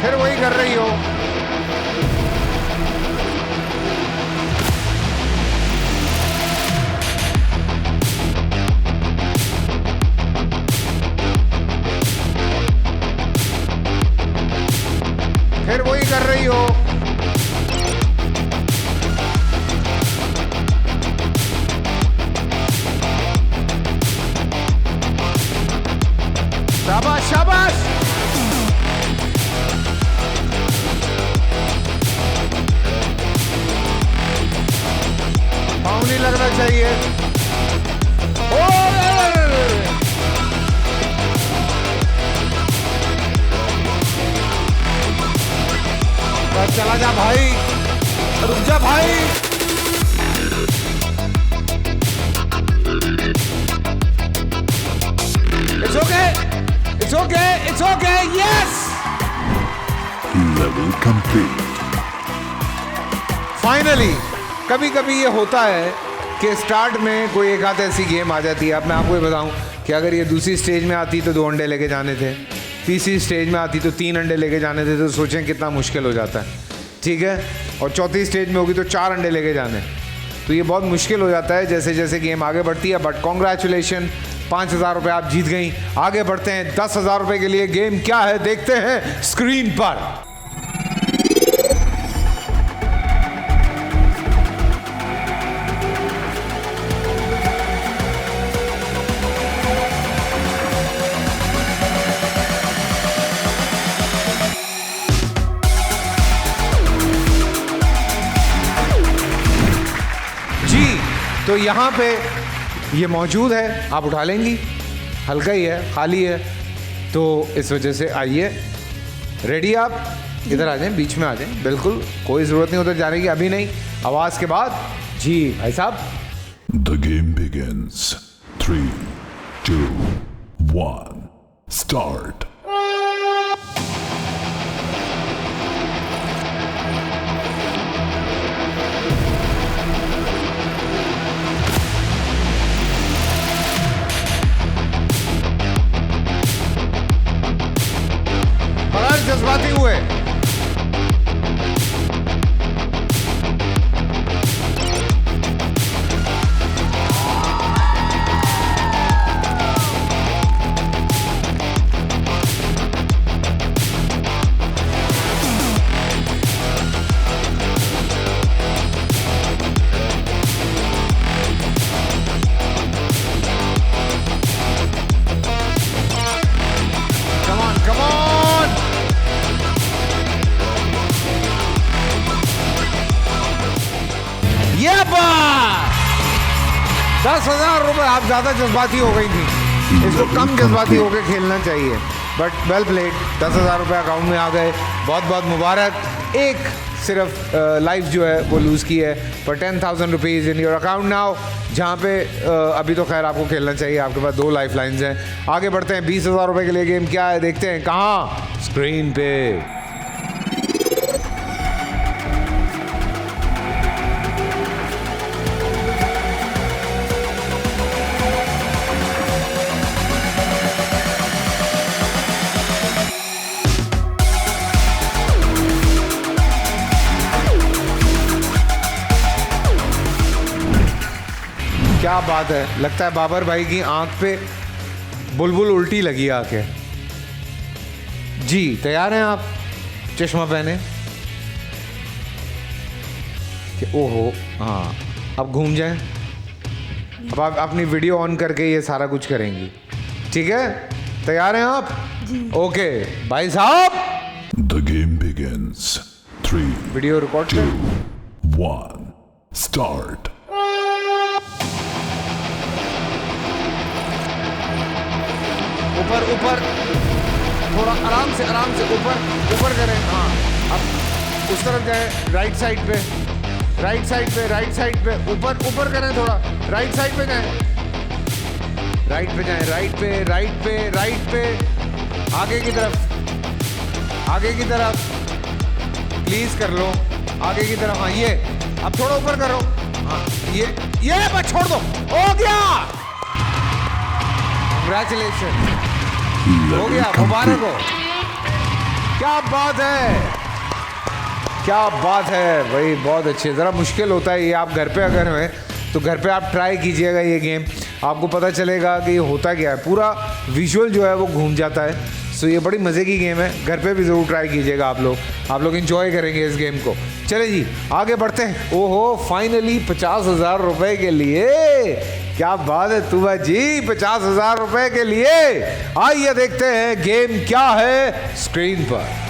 फिर वही कर रही हो। फिर वही कर रही हो। शाबाश शाबाश। पाँव नहीं लगना चाहिए। बस चला जा भाई, रुक जा भाई। It's okay, it's okay, it's okay, yes! Level complete. Finally कभी कभी ये होता है कि स्टार्ट में कोई एक आध ऐसी गेम आ जाती है। अब मैं आपको ये बताऊं कि अगर ये दूसरी स्टेज में आती तो 2 अंडे लेके जाने थे, तीसरी स्टेज में आती तो 3 अंडे लेके जाने थे, तो सोचें कितना मुश्किल हो जाता है, ठीक है। और चौथी स्टेज में होगी तो 4 अंडे लेके जाने, तो ये बहुत मुश्किल हो जाता है जैसे जैसे गेम आगे बढ़ती है। बट कॉन्ग्रेचुलेशन, 5,000 रुपये आप जीत गई। आगे बढ़ते हैं 10,000 रुपये के लिए। गेम क्या है देखते हैं स्क्रीन पर। तो यहाँ पे ये मौजूद है, आप उठा लेंगी, हल्का ही है, खाली है, तो इस वजह से आइए। रेडी आप? इधर आ जाएं, बीच में आ जाएं, बिल्कुल कोई ज़रूरत नहीं उधर जाने की, अभी नहीं, आवाज़ के बाद। जी भाई साहब। The game begins. 3, 2, 1. Start. जज्बाती हुए। ये बात 10,000 रुपए। आप ज्यादा जज्बाती हो गई थी, इसको कम जज्बाती होकर खेलना चाहिए। बट वेल प्लेड, 10,000 रुपये अकाउंट में आ गए, बहुत बहुत मुबारक। एक सिर्फ लाइफ जो है वो लूज़ की है, पर 10,000 rupees in your account now. जहाँ पे अभी तो खैर आपको खेलना चाहिए, आपके पास 2 लाइफ लाइन्स हैं। आगे बढ़ते हैं 20,000 रुपये के लिए। गेम क्या है देखते हैं, कहाँ? स्क्रीन पे। क्या बात है, लगता है बाबर भाई की आंख पे बुलबुल उल्टी लगी आके। जी तैयार हैं आप? चश्मा पहने। ओहो हाँ, अब घूम जाएं। अब आप अपनी वीडियो ऑन करके ये सारा कुछ करेंगी, ठीक है? तैयार हैं आप? जी। ओके भाई साहब। The game begins. 3, video record 2, कर। 1. Start. ऊपर ऊपर, थोड़ा आराम से ऊपर ऊपर करें। हाँ, अब उस तरफ जाए, राइट साइड पे, राइट साइड पे ऊपर ऊपर करें, थोड़ा राइट साइड पे जाएं, राइट पे जाएं, राइट पे आगे की तरफ प्लीज कर लो, आगे की तरफ। हाँ ये अब थोड़ा ऊपर करो। हाँ ये बस छोड़ दो, हो गया। कंग्रेचुलेशन, हो गया, मुबारक हो। क्या बात है, क्या बात है भाई, बहुत अच्छे। ज़रा मुश्किल होता है ये, आप घर पे अगर हैं तो घर पे आप ट्राई कीजिएगा ये गेम, आपको पता चलेगा कि ये होता क्या है, पूरा विजुअल जो है वो घूम जाता है। सो ये बड़ी मज़े की गेम है, घर पे भी ज़रूर ट्राई कीजिएगा आप लोग इंजॉय करेंगे इस गेम को। चले जी आगे बढ़ते हैं। ओहो, फाइनली 50,000 रुपये के लिए, क्या बात है तुबा जी, 50,000 रुपये के लिए। आइए देखते हैं गेम क्या है स्क्रीन पर।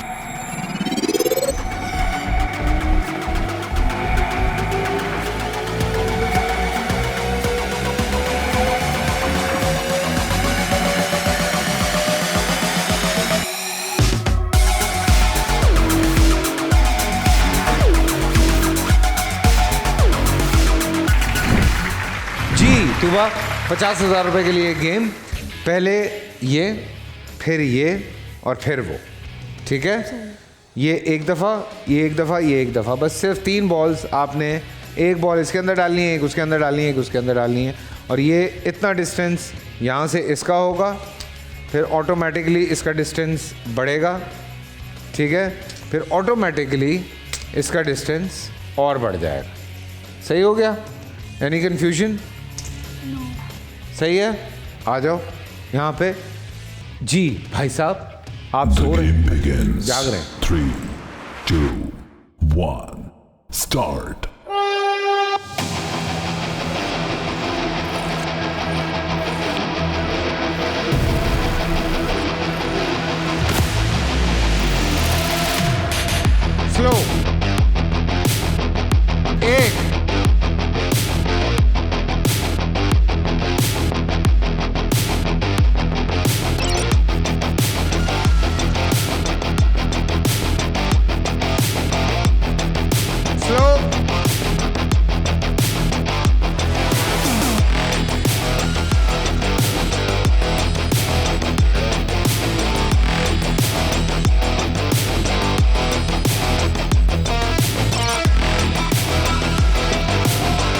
तुबा 50,000 रुपये के लिए गेम, पहले ये, फिर ये और फिर वो, ठीक है। ये एक दफ़ा, ये एक दफ़ा, ये एक दफ़ा, बस सिर्फ 3 बॉल्स आपने, एक बॉल इसके अंदर डालनी है, एक उसके अंदर डालनी है, एक उसके अंदर डालनी है, और ये इतना डिस्टेंस यहाँ से इसका होगा, फिर ऑटोमेटिकली इसका डिस्टेंस बढ़ेगा, ठीक है, फिर ऑटोमेटिकली इसका डिस्टेंस और बढ़ जाएगा। सही हो गया? Any confusion? सही है, आ जाओ यहाँ पे जी। भाई साहब आप सो रहे हैं, जाग रहे हैं। 3, 2, 1, start. स्लो, 1,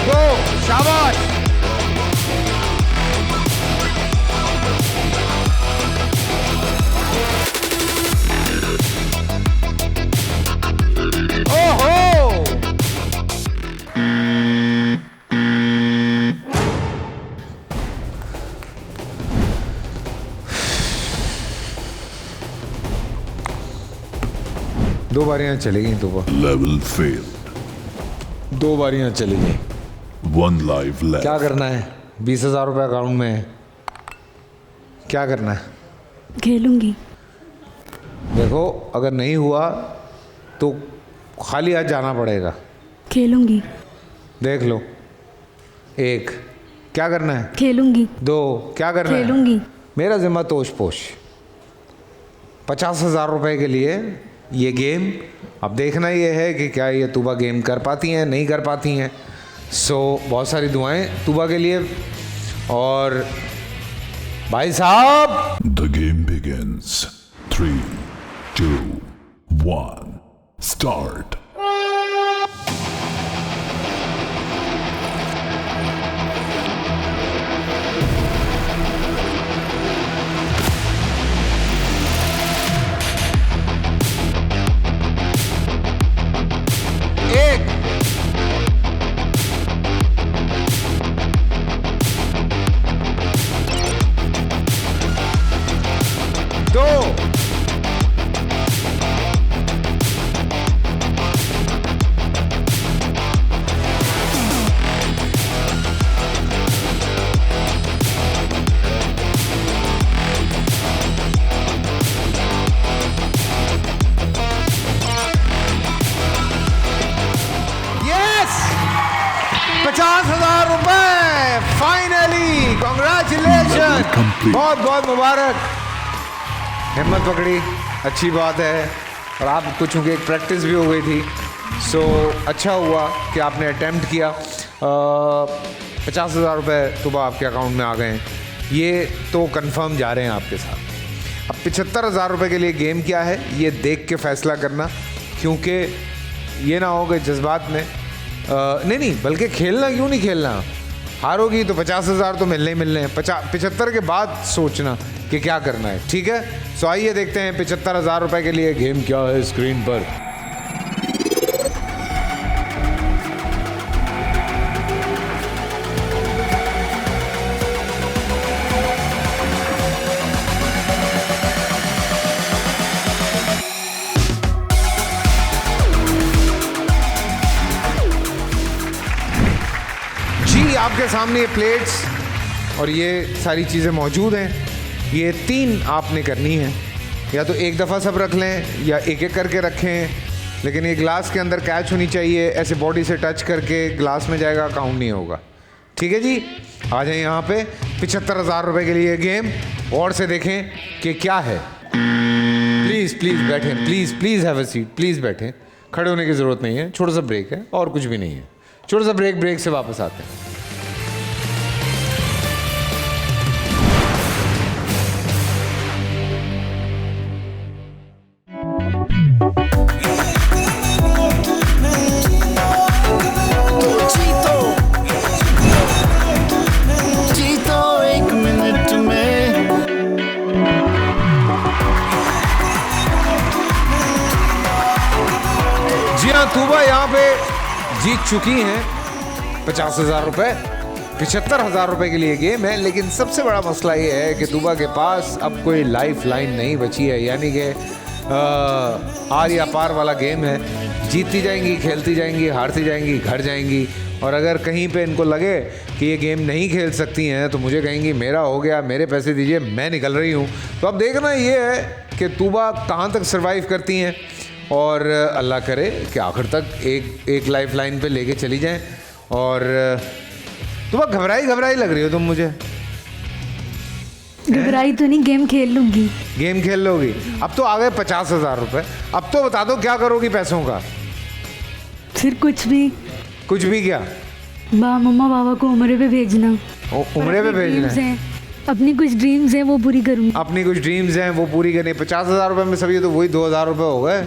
2, शाबाश। ओहो, दो बारियां चली गई तो Level failed. 2 बारियां चली गई। 1 life left. क्या करना है? 20,000 रुपये अकाउंट में है, क्या करना है? खेलूंगी। देखो अगर नहीं हुआ तो खाली हाथ जाना पड़ेगा। खेलूंगी। देख लो, 1, क्या करना है? खेलूंगी। 2, क्या करना है? खेलूंगी। मेरा जिम्मा तोश पोश। 50,000 रुपये के लिए ये गेम, अब देखना ये है कि क्या ये तुबा गेम कर पाती हैं, नहीं कर पाती हैं। सो बहुत सारी दुआएं तुबा के लिए। और भाई साहब, The game begins. 3, 2, 1, start. Congratulation, बहुत बहुत मुबारक। हिम्मत पकड़ी, अच्छी बात है। और आपको चूँकि एक प्रैक्टिस भी हो गई थी, सो अच्छा हुआ कि आपने अटेम्प्ट किया। 50,000 रुपये सुबह आपके अकाउंट में आ गए हैं, ये तो कंफर्म जा रहे हैं आपके साथ। अब 75,000 रुपये के लिए गेम क्या है ये देख के फैसला करना, क्योंकि ये ना हो कि जज्बात में नहीं बल्कि खेलना, क्यों नहीं खेलना, हारोगी तो 50,000 तो मिलने ही मिलने हैं। 75 के बाद सोचना कि क्या करना है, ठीक है। सो आइए देखते हैं 75,000 रुपए के लिए गेम क्या है स्क्रीन पर। आपके सामने ये प्लेट्स और ये सारी चीज़ें मौजूद हैं। ये 3 आपने करनी है, या तो एक दफ़ा सब रख लें या एक एक करके रखें, लेकिन ये ग्लास के अंदर कैच होनी चाहिए। ऐसे बॉडी से टच करके ग्लास में जाएगा, काउंट नहीं होगा, ठीक है जी। आ जाए यहाँ पे 75,000 रुपये के लिए गेम। और से देखें कि क्या है। प्लीज़ प्लीज़ बैठें, please please have a seat, please बैठें। खड़े होने की ज़रूरत नहीं है, छोटा सा ब्रेक है और कुछ भी नहीं है। छोटा सा ब्रेक से वापस आते हैं। तूबा यहाँ पे जीत चुकी हैं 50,000 रुपए। 75,000 रुपए के लिए गेम है, लेकिन सबसे बड़ा मसला ये है कि तूबा के पास अब कोई लाइफ लाइन नहीं बची है, यानी कि हार या पार वाला गेम है। जीतती जाएंगी, खेलती जाएंगी, हारती जाएंगी, घर जाएंगी। और अगर कहीं पे इनको लगे कि ये गेम नहीं खेल सकती हैं तो मुझे कहेंगी मेरा हो गया, मेरे पैसे दीजिए, मैं निकल रही हूँ। तो अब देखना ये है कि तूबा कहाँ तक सर्वाइव करती हैं, और अल्लाह करे कि आखिर तक एक लाइफ लाइन पे लेके चली जाएं। और तुम घबराई लग रही हो तुम मुझे। घबराई तो नहीं, गेम खेल लूंगी। गेम खेल लोगी? अब तो आ गए 50,000 रुपये। अब तो बता दो क्या करोगी पैसों का? फिर कुछ भी क्या? मम्मा पापा को उम्रे पे भेजना। उम्रे पे भेजना है? अपनी कुछ ड्रीम्स हैं वो पूरी करूँगी। अपनी कुछ ड्रीम्स हैं वो पूरी करनी। 50,000 रुपये में सभी तो वही 2,000 रुपये हो गए,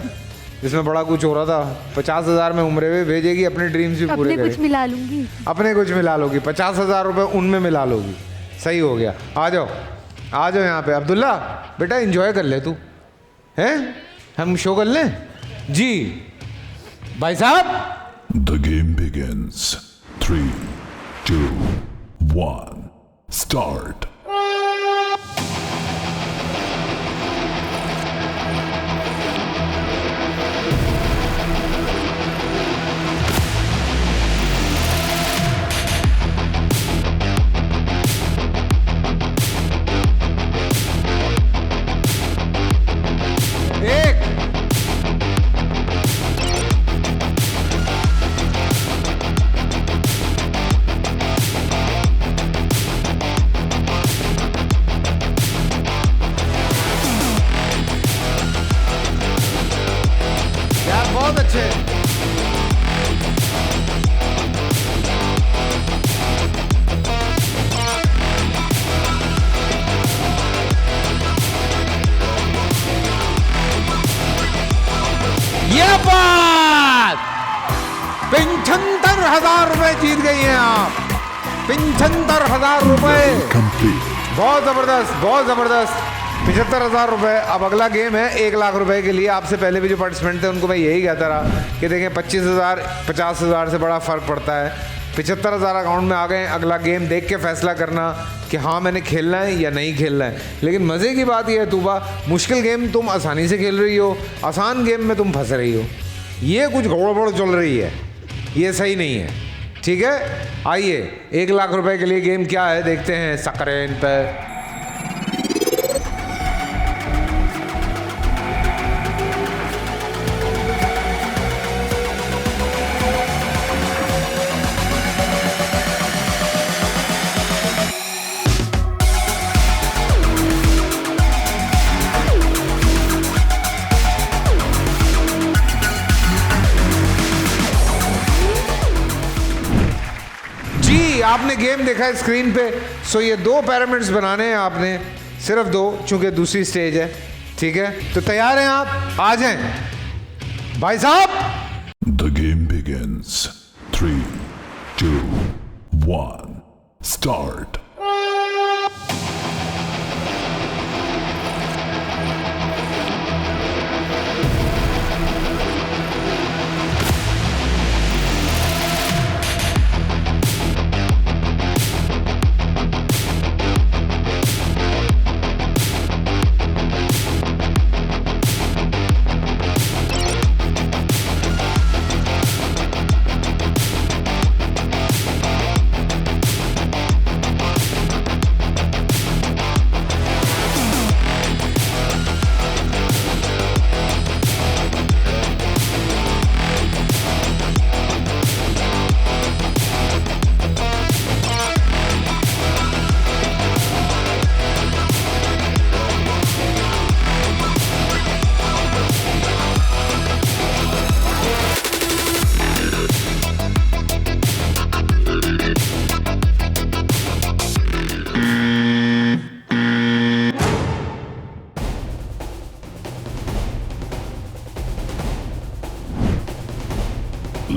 जिसमें बड़ा कुछ हो रहा था। 50,000 में उम्रे में भेजेगी, अपने ड्रीम्स भी पूरे करेगी। कुछ मिला लूंगी, अपने कुछ मिला लोगी। 50,000 रुपये उनमें मिला लोगी। सही हो गया। आ जाओ यहाँ पे। अब्दुल्ला बेटा एंजॉय कर ले तू, हैं? हम शो कर लें जी भाई साहब। The game begins. 3, 2, 1, start. बहुत अच्छे। ये बात 75,000 रुपए जीत गई हैं आप। 75,000 रुपए। बहुत जबरदस्त, बहुत जबरदस्त। 75,000 रुपये। अब अगला गेम है 1 लाख रुपए के लिए। आपसे पहले भी जो पार्टिसिपेंट थे उनको मैं यही कहता रहा कि देखें 25,000 50,000 से बड़ा फ़र्क पड़ता है। 75,000 अकाउंट में आ गए। अगला गेम देख के फैसला करना कि हाँ मैंने खेलना है या नहीं खेलना है। लेकिन मज़े की बात यह है तूबा, मुश्किल गेम तुम आसानी से खेल रही हो, आसान गेम में तुम फंस रही हो। ये कुछ गड़बड़ चल रही है, ये सही नहीं है, ठीक है। आइए 1 लाख रुपए के लिए गेम क्या है देखते हैं स्क्रीन पर। आपने गेम देखा है स्क्रीन पे। सो ये 2 पिरामिड्स बनाने हैं आपने, सिर्फ 2, चूंकि दूसरी स्टेज है, ठीक है। तो तैयार हैं आप? आ जाएं भाई साहब। The game begins. 3, 2, 1, start.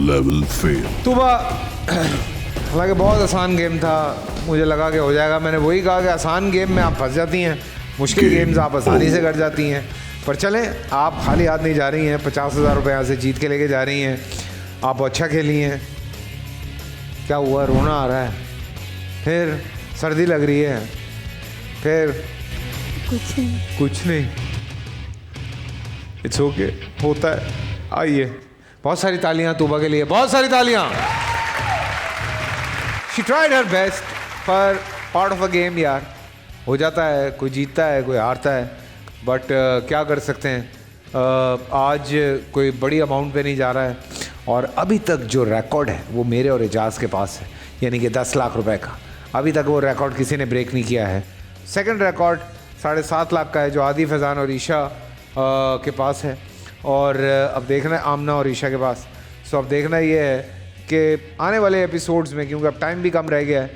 Level fail. तुबा हालांकि बहुत आसान गेम था, मुझे लगा कि हो जाएगा। मैंने वही कहा कि आसान गेम में आप फंस जाती हैं, मुश्किल गेम्स आप आसानी से कर जाती हैं। पर चलें, आप खाली हाथ नहीं जा रही हैं, 50,000 रुपये यहाँ से जीत के लेके जा रही हैं। आप अच्छा खेली हैं। क्या हुआ, रोना आ रहा है? फिर सर्दी लग रही है? फिर कुछ नहीं। इट्स ओके, होता है। आइए, बहुत सारी तालियां तूबा के लिए, बहुत सारी तालियां। शी ट्राइड हर बेस्ट, पर पार्ट ऑफ अ गेम यार, हो जाता है। कोई जीतता है, कोई हारता है, बट क्या कर सकते हैं। आज कोई बड़ी अमाउंट पे नहीं जा रहा है, और अभी तक जो रिकॉर्ड है वो मेरे और एजाज के पास है, यानी कि 10 लाख रुपए का। अभी तक वो रिकॉर्ड किसी ने ब्रेक नहीं किया है। सेकंड रिकॉर्ड 7.5 लाख का है, जो आदि फैज़ान और ईशा के पास है, और अब देखना है आमना और ईशा के पास। सो अब देखना ये है कि आने वाले एपिसोड्स में, क्योंकि अब टाइम भी कम रह गया है,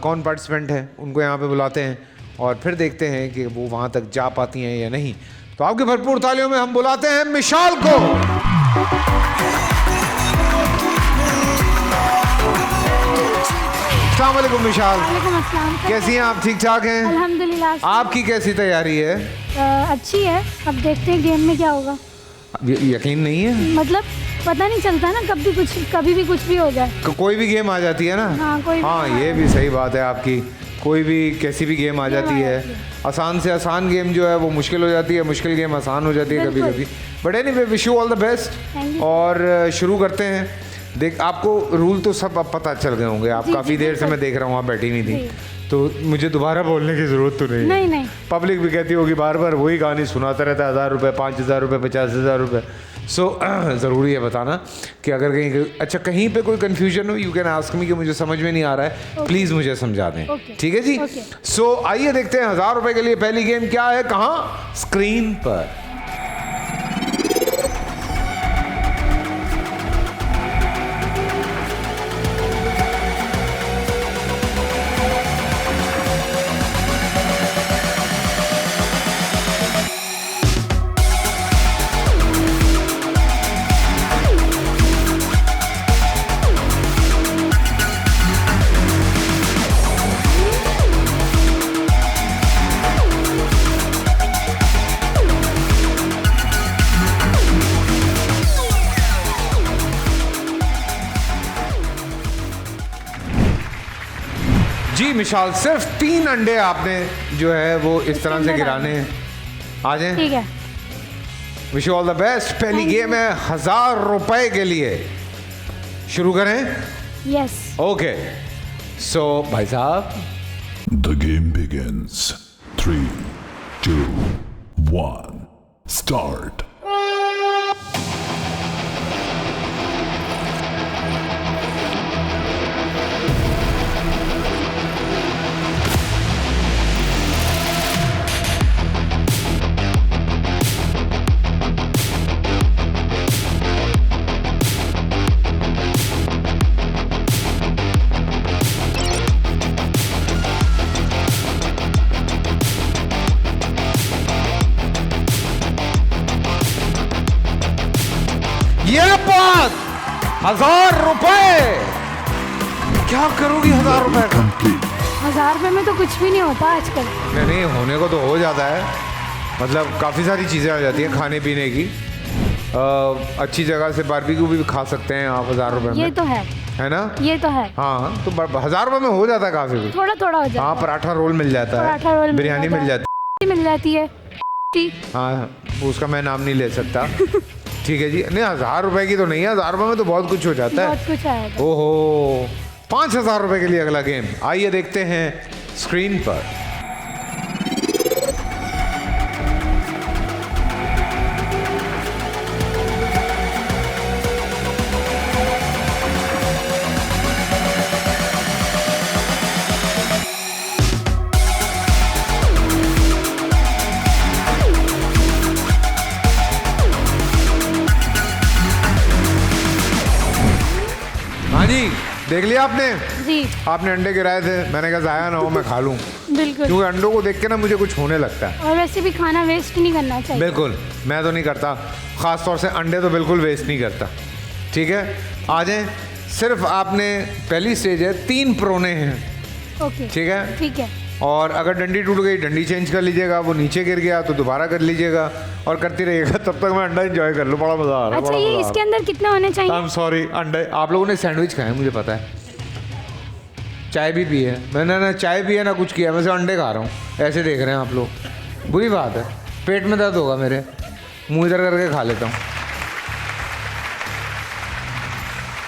कौन पार्टिसिपेंट हैं उनको यहाँ पे बुलाते हैं, और फिर देखते हैं कि वो वहाँ तक जा पाती हैं या नहीं। तो आपके भरपूर तालियों में हम बुलाते हैं मिशाल को। अस्सलाम वालेकुम मिशाल, कैसी हैं आप? ठीक ठाक हैं? अल्हम्दुलिल्लाह। आपकी कैसी तैयारी है? अच्छी है। अब देखते हैं गेम में क्या होगा। यकीन नहीं है, मतलब पता नहीं चलता ना, कभी भी कुछ भी हो जाए। कोई भी गेम आ जाती है ना। हाँ, ये भी सही बात है आपकी। कोई भी कैसी भी गेम आ जाती है। आसान से आसान गेम जो है वो मुश्किल हो जाती है, मुश्किल गेम आसान हो जाती है कभी कभी। But anyway, wish you all the best. और शुरू करते हैं। देख, आपको रूल तो सब अब पता चल गए होंगे। आप काफ़ी देर से मैं देख रहा हूँ, आप बैठी नहीं थी, तो मुझे दोबारा बोलने की ज़रूरत तो नहीं। पब्लिक भी कहती होगी बार बार वही कहानी सुनाता रहता है, 1000 रुपये, 5000 रुपये, 50,000 रुपये। सो ज़रूरी है बताना कि अगर कहीं पे कोई कन्फ्यूजन हो, यू कैन आस्क मी कि मुझे समझ में नहीं आ रहा है, प्लीज़ मुझे समझा दें। ठीक है जी? सो आइए देखते हैं 1000 रुपये के लिए पहली गेम क्या है। कहाँ? स्क्रीन पर। जी मिशाल, सिर्फ 3 अंडे आपने जो है वो इस तरह से गिराने हैं। आ जाए। ठीक है। Wish you all the best. पहली गेम है 1000 रुपए के लिए। शुरू करें? यस। ओके, सो भाई साहब, The game begins. 3, 2, 1, start. ये बात 1000 रुपए क्या करोगी 1000 रुपए का? Complete. 1000 रुपए में तो कुछ भी नहीं होता आजकल। नहीं होने को तो हो जाता है, मतलब काफ़ी सारी चीज़ें आ जाती हैं खाने पीने की। अच्छी जगह से बारबेक्यू भी खा सकते हैं आप 1000 रुपए में। ये तो है ना? ये तो है। हाँ तो 1000 रुपए में हो जाता है काफ़ी कुछ। थोड़ा थोड़ा हो जाता हाँ, है। पराठा रोल मिल जाता पराठा है, रोल मिल बिरयानी जाता मिल है। जाती मिल जाती है। हाँ, उसका मैं नाम नहीं ले सकता। ठीक है जी। नहीं 1000 रुपए की तो नहीं है, 1000 रुपए में तो बहुत कुछ हो जाता है। बहुत कुछ आएगा। ओहो, 5000 रुपए के लिए अगला गेम, आइए देखते हैं स्क्रीन पर। हाँ जी, देख लिया आपने? जी आपने अंडे गिराए थे, मैंने कहा जाया ना हो मैं खा लूं, बिल्कुल। क्योंकि अंडों को देख के ना मुझे कुछ होने लगता है। और वैसे भी खाना वेस्ट नहीं करना चाहिए। बिल्कुल, मैं तो नहीं करता, ख़ास तौर से अंडे तो बिल्कुल वेस्ट नहीं करता। ठीक है, आ जाएं। सिर्फ आपने पहली स्टेज है, 3 प्रोने हैं। ओके ठीक है, ठीक है। और अगर डंडी टूट गई, डंडी चेंज कर लीजिएगा, वो नीचे गिर गया तो दोबारा कर लीजिएगा और करती रहिएगा, तब तक मैं अंडा एंजॉय कर लूँ। बड़ा मज़ा आ रहा है। अच्छा ये इसके अंदर कितने होने चाहिए? आई एम सॉरी, अंडे आप लोगों ने सैंडविच खाए मुझे पता है, चाय भी पी है, मैंने ना चाय पी है ना कुछ किया, मैं सिर्फ अंडे खा रहा हूँ। ऐसे देख रहे हैं आप लोग, बुरी बात है, पेट में दर्द होगा मेरे, मुँह इधर करके खा लेता हूँ।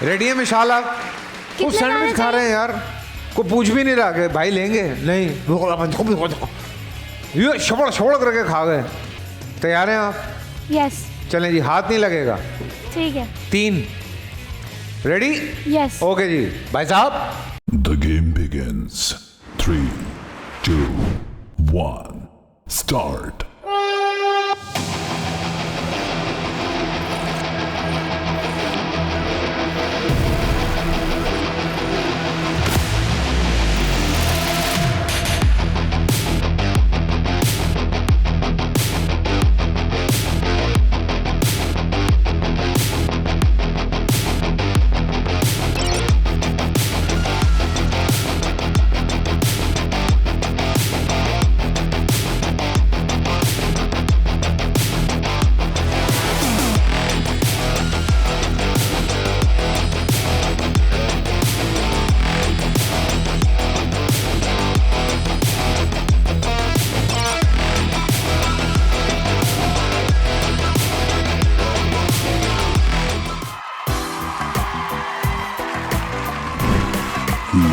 रेडी है मिशाल? आप वो कितने सैंडविच खाने खा रहे हैं यार, को पूछ भी नहीं रहा कि भाई लेंगे नहीं, ये शबड़ शबड़ करके खा गए। तैयार हैं आप? यस चलें जी, हाथ नहीं लगेगा। ठीक है। 3 रेडी? यस ओके जी भाई साहब। The game begins. 3, 2, 1. Start.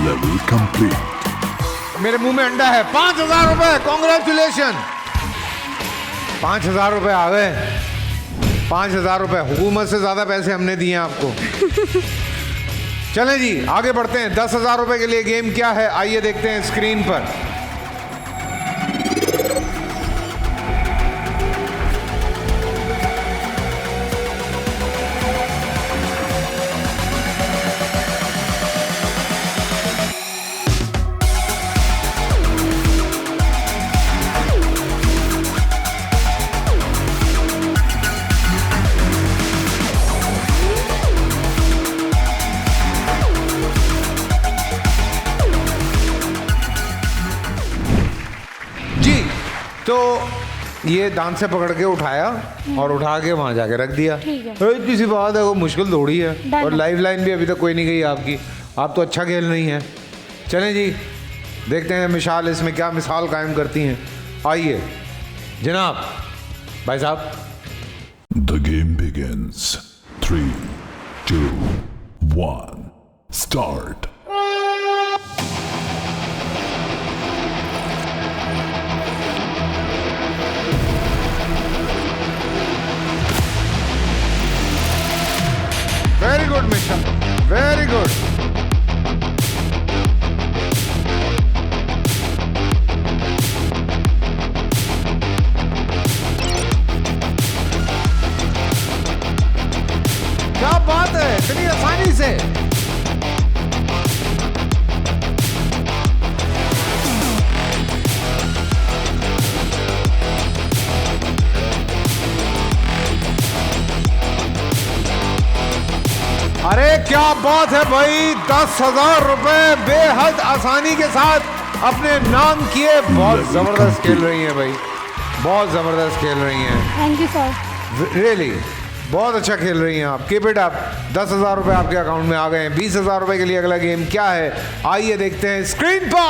Level complete. मेरे मुंह में अंडा है। 5000 रुपए, कॉन्ग्रेचुलेशन। 5000 रुपए आ गए। 5000 रुपए, हुकूमत से ज्यादा पैसे हमने दिए आपको। चलें जी आगे बढ़ते हैं। 10,000 रुपए के लिए गेम क्या है, आइए देखते हैं स्क्रीन पर। तो ये दांत से पकड़ के उठाया और उठा के वहां जाके रख दिया। ठीक है। इतनी सी बात है, वो मुश्किल थोड़ी है। डन। और लाइफ लाइन भी अभी तक कोई नहीं गई आपकी, आप तो अच्छा खेल रही हैं। चलें जी देखते हैं मिशाल इसमें क्या मिसाल कायम करती हैं। आइए जनाब भाई साहब। The game begins. 3, 2, 1. Start. Very good Mishal, very good. क्या बात है, इतनी आसानी से। अरे क्या बात है भाई, 10,000 रुपए बेहद आसानी के साथ अपने नाम किए। बहुत जबरदस्त खेल रही हैं भाई, बहुत जबरदस्त खेल रही हैं। Thank you sir. रियली बहुत अच्छा खेल रही हैं आप। Keep it up. 10,000 रुपए आपके अकाउंट में आ गए हैं। 20,000 रुपए के लिए अगला गेम क्या है, आइए देखते हैं स्क्रीन पर।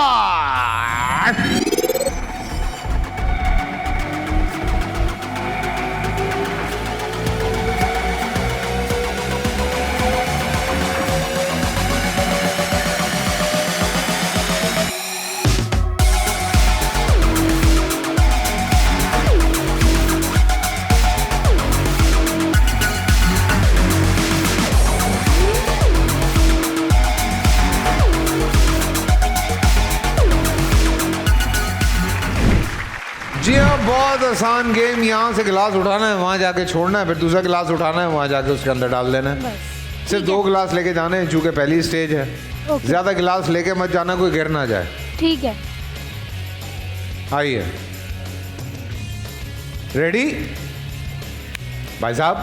जी हाँ, बहुत आसान गेम। यहाँ से गिलास उठाना है, वहाँ जाके छोड़ना है, फिर दूसरा गिलास उठाना है, वहाँ जाके उसके अंदर डाल देना है। सिर्फ 2 गिलास लेके जाने हैं, चूंकि पहली स्टेज है। ओके। ज्यादा गिलास लेके मत जाना, कोई गिर ना जाए। ठीक है। आइए, रेडी भाई साहब?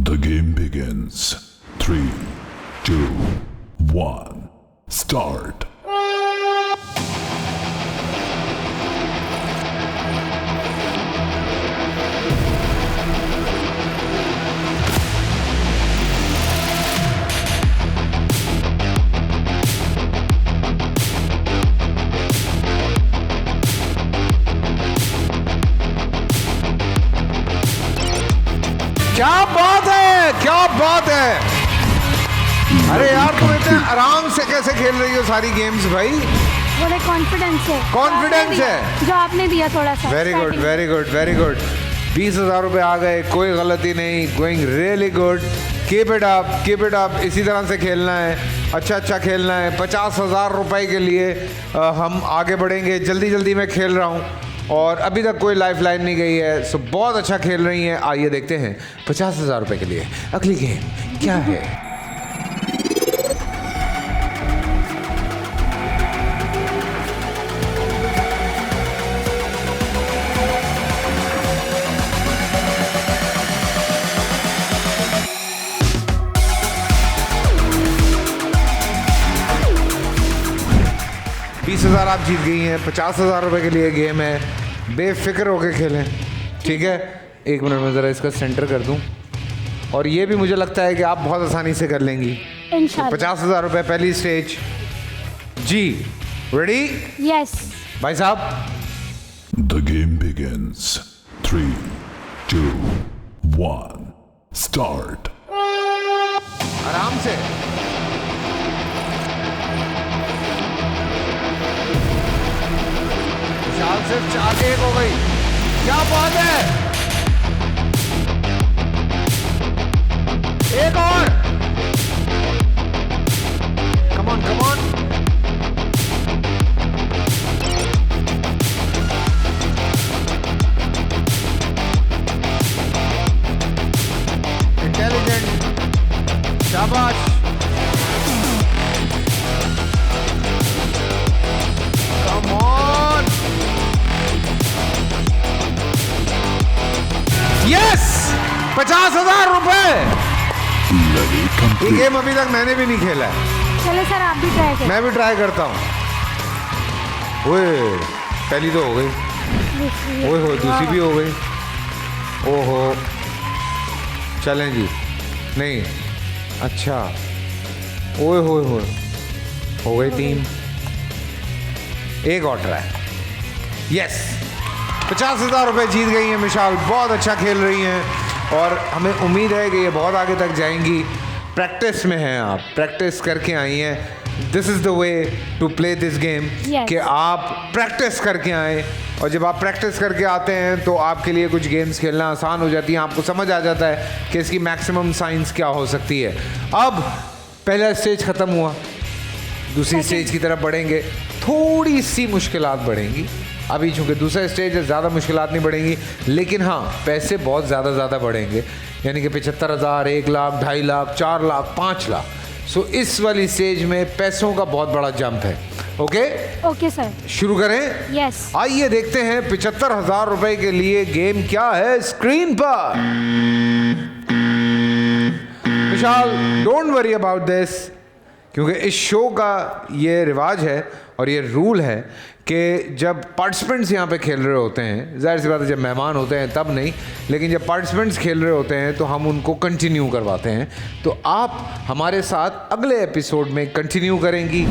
The game begins. 3, 2, 1, start. क्या बात है, क्या बात है। अरे यार, तुम इतने आराम से कैसे खेल रही हो सारी गेम्स भाई? थोड़े कॉन्फिडेंस है। कॉन्फिडेंस है जो आपने दिया थोड़ा सा। Very good, very good, very good. 20,000 रुपए आ गए, कोई गलती नहीं। Going really good. Keep it up, keep it up. इसी तरह से खेलना है, अच्छा अच्छा खेलना है। 50,000 रुपए के लिए हम आगे बढ़ेंगे। जल्दी जल्दी मैं खेल रहा हूँ और अभी तक कोई लाइफ लाइन नहीं गई है। सो बहुत अच्छा खेल रही हैं। आइए देखते हैं 50,000 रुपए के लिए अगली गेम क्या है। $20,000 आप जीत गई हैं। 50,000 रुपए के लिए गेम है, बेफिक्र होके खेलें, ठीक है? 1 मिनट में ज़रा इसका सेंटर कर दूं। और ये भी मुझे लगता है कि आप बहुत आसानी से कर लेंगी। इंशाल्लाह। 50,000 रुपए पहली स्टेज। जी रेडी? यस। भाई साहब? The game begins. 3, 2, 1, start. आराम से। विशाल सिर्फ 4 1 हो गई। क्या बात है, एक और। Come on, come on. Intelligent, शाबाश। Come on. यस, 50,000 रुपए। Level ये complete. गेम अभी तक मैंने भी नहीं खेला है। चलो सर, आप भी ट्राई करें। मैं भी ट्राई करता हूँ। ओए, पहली तो हो गई। ओए हो, दूसरी भी हो गई। ओहो, चलें जी। नहीं, अच्छा। ओए हो गई 3। एक और ट्राई। यस, 50,000 रुपए जीत गई हैं मिशाल। बहुत अच्छा खेल रही हैं और हमें उम्मीद है कि ये बहुत आगे तक जाएंगी। प्रैक्टिस में हैं आप, प्रैक्टिस करके आई हैं। This is the way to play this game, Yes. कि आप प्रैक्टिस करके आएँ। और जब आप प्रैक्टिस करके आते हैं तो आपके लिए कुछ गेम्स खेलना आसान हो जाती है। आपको समझ आ जाता है कि इसकी मैक्सिमम साइंस क्या हो सकती है। अब पहला स्टेज ख़त्म हुआ, दूसरी स्टेज की तरफ बढ़ेंगे। थोड़ी सी मुश्किलात बढ़ेंगी। अभी चूँकि दूसरा स्टेज है, ज़्यादा मुश्किलात नहीं बढ़ेंगी, लेकिन हाँ, पैसे बहुत ज़्यादा बढ़ेंगे। यानी कि 75,000, 1 लाख, 2.5 लाख, 4 लाख, 5 लाख। सो इस वाली स्टेज में पैसों का बहुत बड़ा जंप है। Okay okay sir. शुरू करें? यस। आइए देखते हैं 75,000 रुपए के लिए गेम क्या है स्क्रीन पर। खुशहाल, डोंट वरी अबाउट दिस, क्योंकि इस शो का ये रिवाज है और ये रूल है कि जब पार्टिसिपेंट्स यहाँ पे खेल रहे होते हैं, जाहिर सी बात है जब मेहमान होते हैं तब नहीं, लेकिन जब पार्टिसिपेंट्स खेल रहे होते हैं तो हम उनको कंटिन्यू करवाते हैं। तो आप हमारे साथ अगले एपिसोड में कंटिन्यू करेंगी,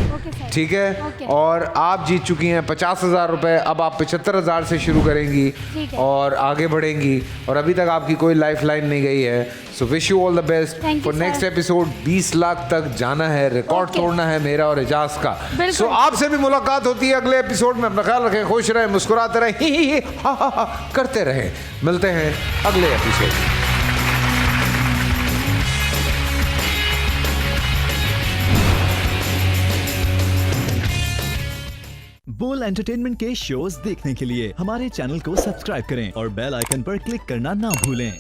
ठीक है? और आप जीत चुकी हैं 50,000 रुपये, अब आप 75,000 से शुरू करेंगी और आगे बढ़ेंगी, और अभी तक आपकी कोई लाइफ लाइन नहीं गई है। So wish you all the best for next episode. 20 lakh तक जाना है, रिकॉर्ड तोड़ना है मेरा और एजाज का। सो आपसे भी मुलाकात होती है अगले एपिसोड में। अपना ख्याल रखें, खुश रहें, मुस्कुराते रहें, ही हा हा हा करते रहें। मिलते हैं अगले एपिसोड में। बोल एंटरटेनमेंट के शोज देखने के लिए हमारे चैनल को सब्सक्राइब करें और बेल आइकन पर क्लिक करना ना भूलें।